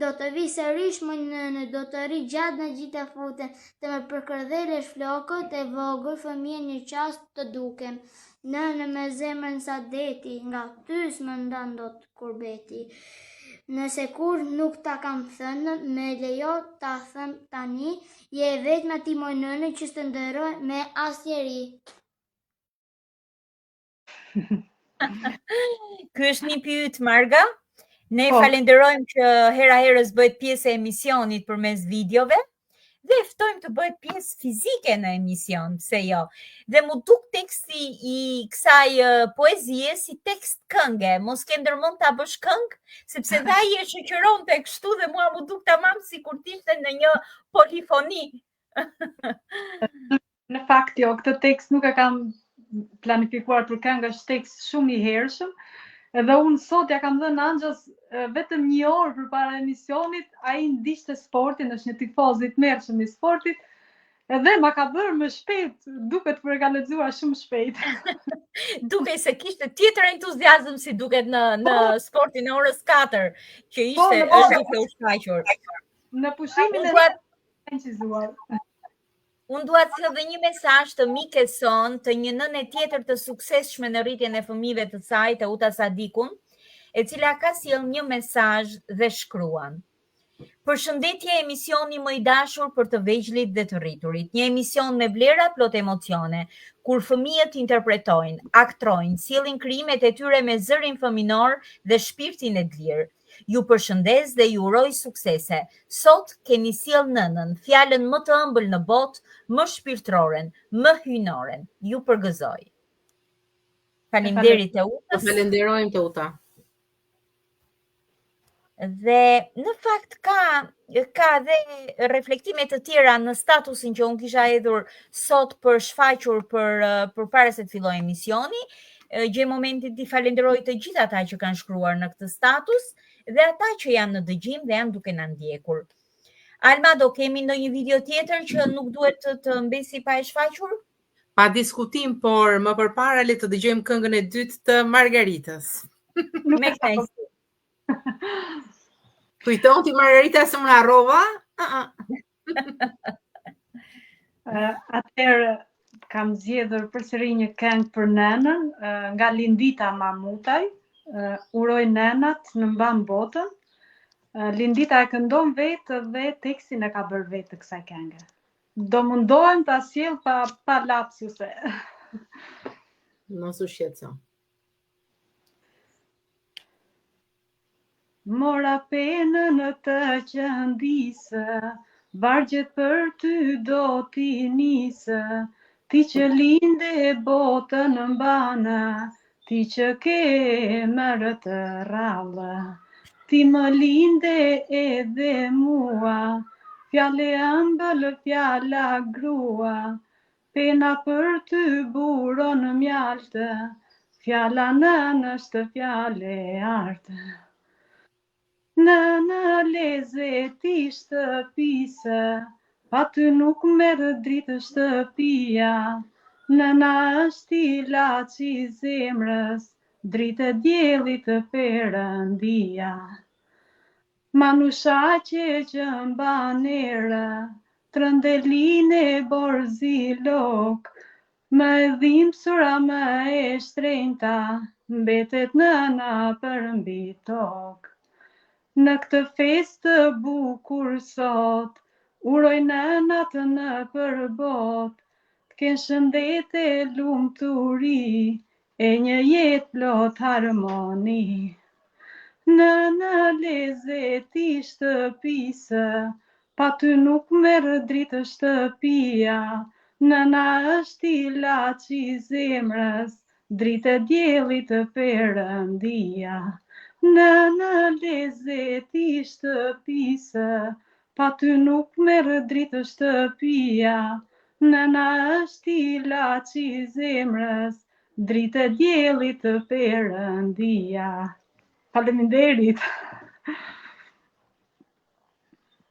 Do të vi sërish më nënë, do të ri gjatë në gjitha futen, të më përkërdhelesh flokët e vogël, fëmijë një qast të dukem. Nënë me zemrën sa deti, nga ty s'më ndan dot kurbeti. Nëse kur nuk ta kam thënë, me lejo ta them tani, je vetëm ti moj nënë që s'të ndëroj me asnjëri. Ky është një pyetje, Marga. Ne falenderojmë që hera herës bëhet pjesë e emisionit përmes videove. Dhe ftojmë të bëhet pjesë fizike në emision, pse jo. Dhe mu duk teksti I kësaj poezie si tekst kënge, mos ke ndërmend ta bësh këngë, sepse dhe ai e shoqëron tek kështu dhe mua mu duk tamam sikur t'ishte në një polifoni. Në fakt jo, këtë tekst nuk e kam planifikuar për këngë, është tekst shumë I hershëm. Edhe unë sot ja kam dhënë Anxhos vetëm 1 orë përpara emisionit, ai ndiqte sportin, është një tifoz I tmerrshëm I sportit, edhe ma ka bërë më shpejt, duket për e ka lexuar shumë shpejt. Dukej se kishte tjetër entuziazëm si duket në sportin e orës 4, që ishte duke u shfaqur. Në pushimin e incizuar. Unë dua të sjell një mesazh të mikes son, të një nëne tjetër të suksesshme në rritjen e fëmijëve të saj, të Uta Sadikun, e cila ka sjell një mesazh dhe shkruan: Përshëndetje emisioni më I dashur për të vegjëlit dhe të rriturit. Një emision me vlera plot emocione, kur fëmijët interpretojnë, aktrojnë, sjellin krijimet e tyre me zërin fëminor dhe shpirtin e lirë. Ju përshëndes dhe ju uroj suksese. Sot keni sjell nënën, fjalën më të ëmbël në botë, më shpirtëroren, më hyjnoren. Ju përgëzoj. Faleminderit Uta. Falenderojmë të Uta. Dhe në fakt ka dhe reflektime të tjera në statusin që unë kisha hedhur sot për shfaqur përpara se të fillojë emisioni. Gjej momentin të falenderoj të gjithë ata që kanë shkruar në këtë status dhe ata që janë në dëgjim dhe janë duke na ndjekur. Alma, do kemi ndonjë video tjetër që nuk duhet të mbesi pa e shfaqur? Pa diskutim, por më përpara le të dëgjojmë këngën e dytë të Margaritës. Me kënaqësi. Kujton ti Margarita se më harrova? Atëherë kam zgjedhur përsëri një këngë për nënën nga Lindita Mamutaj. Uroj nënat në mban botën. Lindita e këndon vetë dhe tekstin e ka bërë vetë kësaj këngë. Do mundohem ta sjell pa lapsuse. Mos u shqetëso. Mora penën të qëndisë, vargjet për ty do t'i nisë, ti që linde botën mbanë, ti që ke emër të rrallë, ti më linde edhe mua, fjale ëmbël, fjala grua, pena për ty buron mjaltë, fjala nënë është fjale artë. Në lezet i shtëpisë, pa ty nuk merr dritë shtëpia, nëna është ilaçi i zemrës, dritë e diellit të Perëndia. Manushaçe që mban erë, trëndeline borzilok, më e dhimbsura më e shtrenjta, mbetet nëna përmbi tokë. Në këtë festë të bukur sot, uroj nënat në përbot, t'ken shëndet e lumturi, e një jetë plot harmoni. Në lezet i shtëpisë, pa ty nuk merr dritë shtëpia, nëna është ilaçi i zemrës, dritë e diellit të Perëndia. Në lezet i shtëpisë, pa ty nuk merr dritë shtëpia, nëna është ilaçi i zemrës, dritë e diellit të Perëndia. Faleminderit.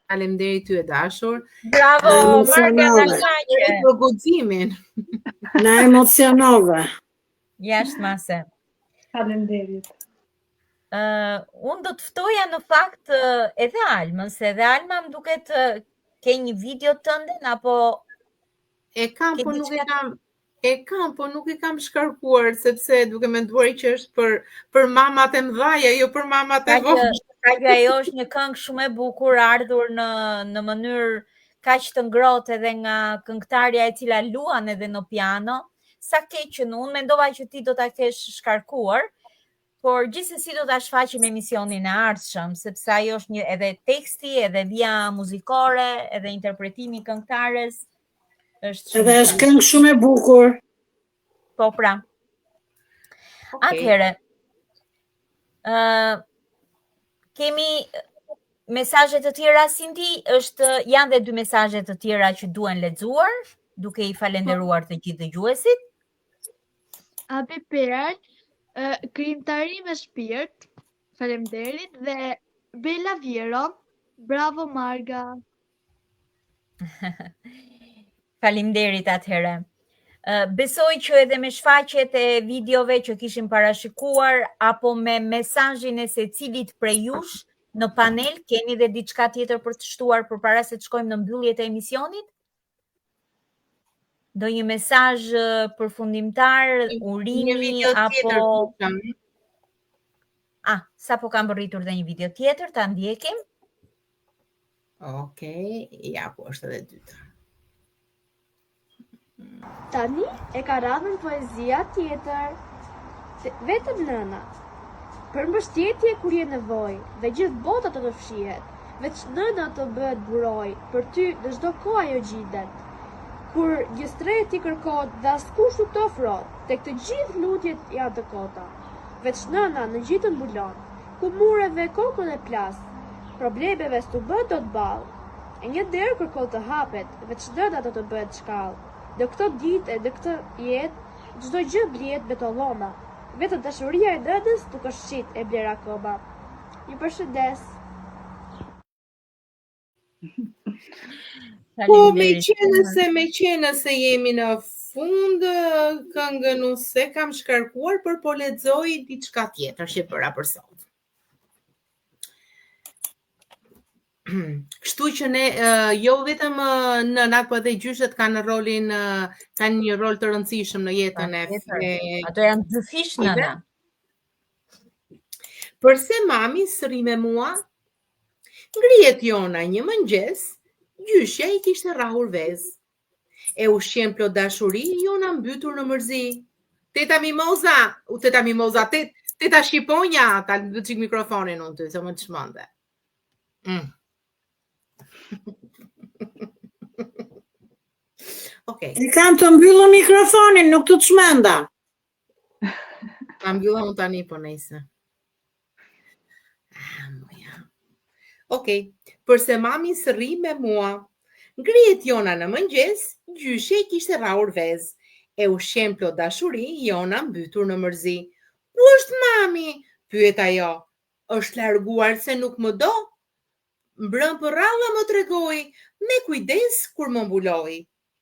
Faleminderit ty e dashur. Bravo, Marga nga Shaqe. Për guximin. Na emocionove. Jashtë mase. Faleminderit. Unë do të ftoja në fakt edhe Almën, se edhe Alma më duket ke një video tënden apo E kam, po nuk e kam. E kam, po nuk i kam shkarkuar, sepse duke menduar që është për mamat e mëdhaja, jo për mamat e vogla. Ajo është një këngë shumë e bukur, ardhur në mënyrë kaq të ngrohtë edhe nga këngëtarja e cila luan edhe në piano. Sa keq që unë mendova që ti do ta kesh shkarkuar, por gjithsesi do ta shfaqim emisionin e ardhshëm, sepse ajo është një edhe teksti, edhe vija muzikore, edhe interpretimi i këngëtares. Edhe është këngë shumë e bukur. Po pra. Atëherë, kemi mesazhe të tjera, Cindy, janë dhe 2 mesazhe të tjera që duhen lexuar, duke i falenderuar të gjithë dëgjuesit. Abi Peral, krijimtari me shpirt, faleminderit, dhe Bella Viero, bravo Marga. Faleminderit atëherë. Besoj që edhe me shfaqjet e videove që kishim parashikuar apo me mesazhin e secilit prej jush në panel, keni dhe diçka tjetër për të shtuar përpara se të shkojmë në mbylljet e emisionit? Do një mesazh përfundimtar, urimi apo sapo kam rritur dhe një video tjetër, ta ndjekim. Okej, ja ku është edhe dyta. Tani e ka radhën poezia tjetër. Vetëm nëna. Për mbështetje kur je nevojë dhe gjithë bota të fshihet, veç nëna të bëhet buroj, për ty në çdo kohë ajo gjitet. Kur gjëstret i kërkot dhe askush nuk të ofrot, tek të gjithë lutjet janë të kota. Veç nëna në gjitën mbulon, ku mureve kokën e plas, problemeve s'tu bëhet do të ball. E një derë kërkon të hapet, veç nëna do të bëhet shkallë. Dhe këto ditë e dhe këtë jetë, çdo gjë blihet betolloma. Vetëm dashuria e nënës nuk është shit e bler akoma. Ju përshëndes. Po me qenë se jemi në fund, këngën se kam shkarkuar, por po lexoj diçka tjetër që bëra për sot. Kështu që ne jo vetëm nënat, po edhe gjyshet kanë një rol të rëndësishëm në jetën e ato janë dyfish nëna. Përse mami sërri me mua, ngrihet Jona një mëngjes, gjyshja I kishte rrahur vezë. E ushqen plot dashuri, jo na mbytur në mërzi. Teta Mimoza, teta Shqiponja, ta lë çik mikrofonin unë ty, se më të çmende. Okej. I kam të mbyllur mikrofonin, nuk të çmenda. Ta mbylla unë tani, po nejse. Okej, përse mami sërri me mua. Ngrihet Jona në mëngjes, gjyshe I kishte rrahur vezë. E ushqen plot dashuri, Jona mbytur në mërzi. Ku është mami? Pyet ajo. Është larguar se nuk më do? Mbrëm për ralla më tregoi, me kujdes kur më mbuloi.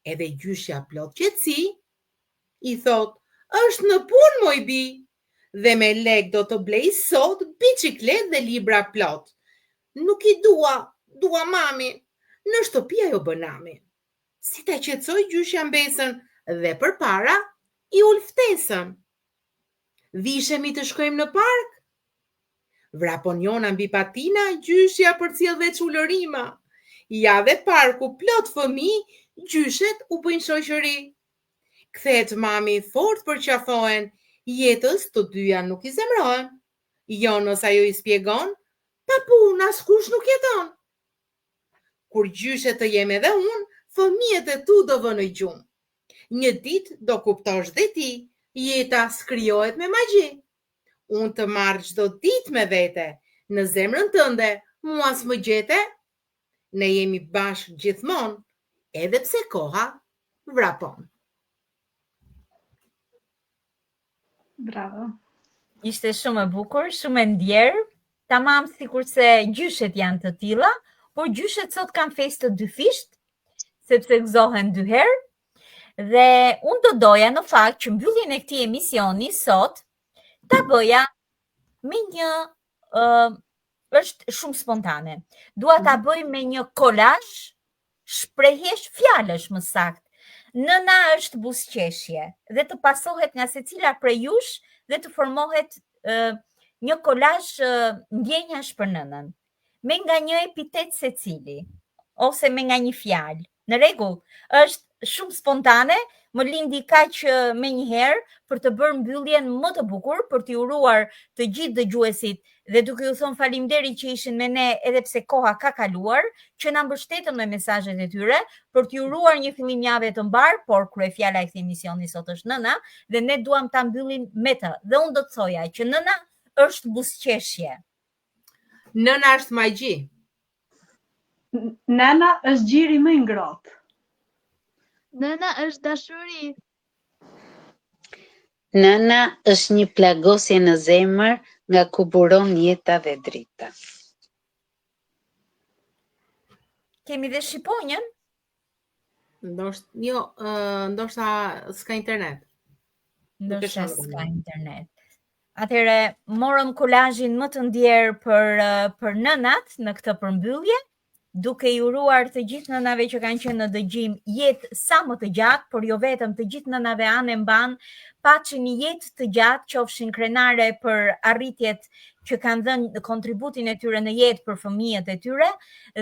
Edhe gjyshja plot qetësi, I thot, është në punë moj bi, dhe me lek do të blej sot biçiklet dhe libra plot. Nuk I dua mami, në shtëpi ajo bënami. Si ta qetësoj gjyshja mbesën dhe përpara I ul ftesën. Vishemi të shkojmë në park? Vrapon Jona mbi patina, gjyshja përcjell veç ulërima. Ja dhe parku plot fëmijë, gjyshet u bëjnë shoqëri. Kthehet mami fort përqafohen, jetës të dyja nuk I zemrohen. Jonës ajo I spjegon, pa punë askush nuk jeton. Kur gjyshet të jem edhe unë, fëmijët e tu do vënë gjumë. Një ditë do kuptosh dhe ti, jeta skrijohet me magji. Unë të marrë çdo ditë me vete, në zemrën tënde, mua s'më gjete. Ne jemi bashkë gjithmonë, edhe pse koha vrapon. Bravo. Ishte shumë e bukur, shumë e ndjerë, tamam sikurse gjyshet janë të tilla, por gjyshet sot kanë festë të dyfisht, sepse gëzohen 2 herë, dhe unë do doja në fakt që mbylljen e këtij emisioni sot ta bëja me një është shumë spontane. Dua ta bëj me një kolazh shprehjesh fjalësh më saktë. Nëna është buzëqeshje dhe të pasohet nga secila prej jush dhe të formohet një kolazh ndjenjash për nënën. Me nga një epitet secili ose me nga një fjalë. Në rregull, është shumë spontane, më lindi kaq me një herë për të bërë mbylljen më të bukur, për t'i uruar të gjithë dëgjuesit dhe duke ju thënë faleminderit që ishin me ne edhe pse koha ka kaluar, që na mbështetën me mesazhet e tyre, për t'ju uruar një fillim jave të mbar, por kryefjala e këtij emisioni sot është nëna dhe ne duam ta mbyllim me të. Dhe unë do të thoja që nëna është buzëqeshje. Nëna është magji. Nëna është gjiri më I ngrohtë. Nëna është dashuri. Nëna është një plagosje në zemër nga ku buron jeta dhe drita. Kemi dhe shqiponjën? Ndoshta s'ka internet. Ndoshta s'ka internet. Atëherë morëm kolazhin më të ndjerë për nënat në këtë përmbyllje, duke I uruar të gjithë nënave që kanë qenë në dëgjim jetë sa më të gjatë, por jo vetëm të gjithë nënave anë mban, patrin një jetë të gjatë, qofshin krenare për arritjet që kanë dhënë kontributin e tyre në jetë për fëmijët e tyre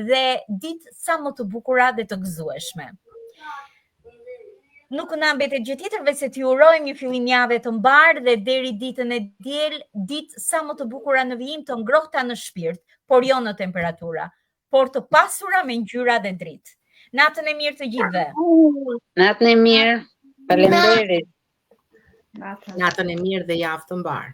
dhe ditë sa më të bukura dhe të gëzueshme. Nuk na mbetet gjë tjetër veç se t'ju urojmë një fillim jave të mbar dhe deri ditën e diel, ditë sa më të bukura në vijim, të ngrohta në shpirt, por jo në temperatura, por të pasura me ngjyra dhe dritë. Natën e mirë të gjithëve. Natën e mirë. Faleminderit. Natën e mirë dhe javë të mbar.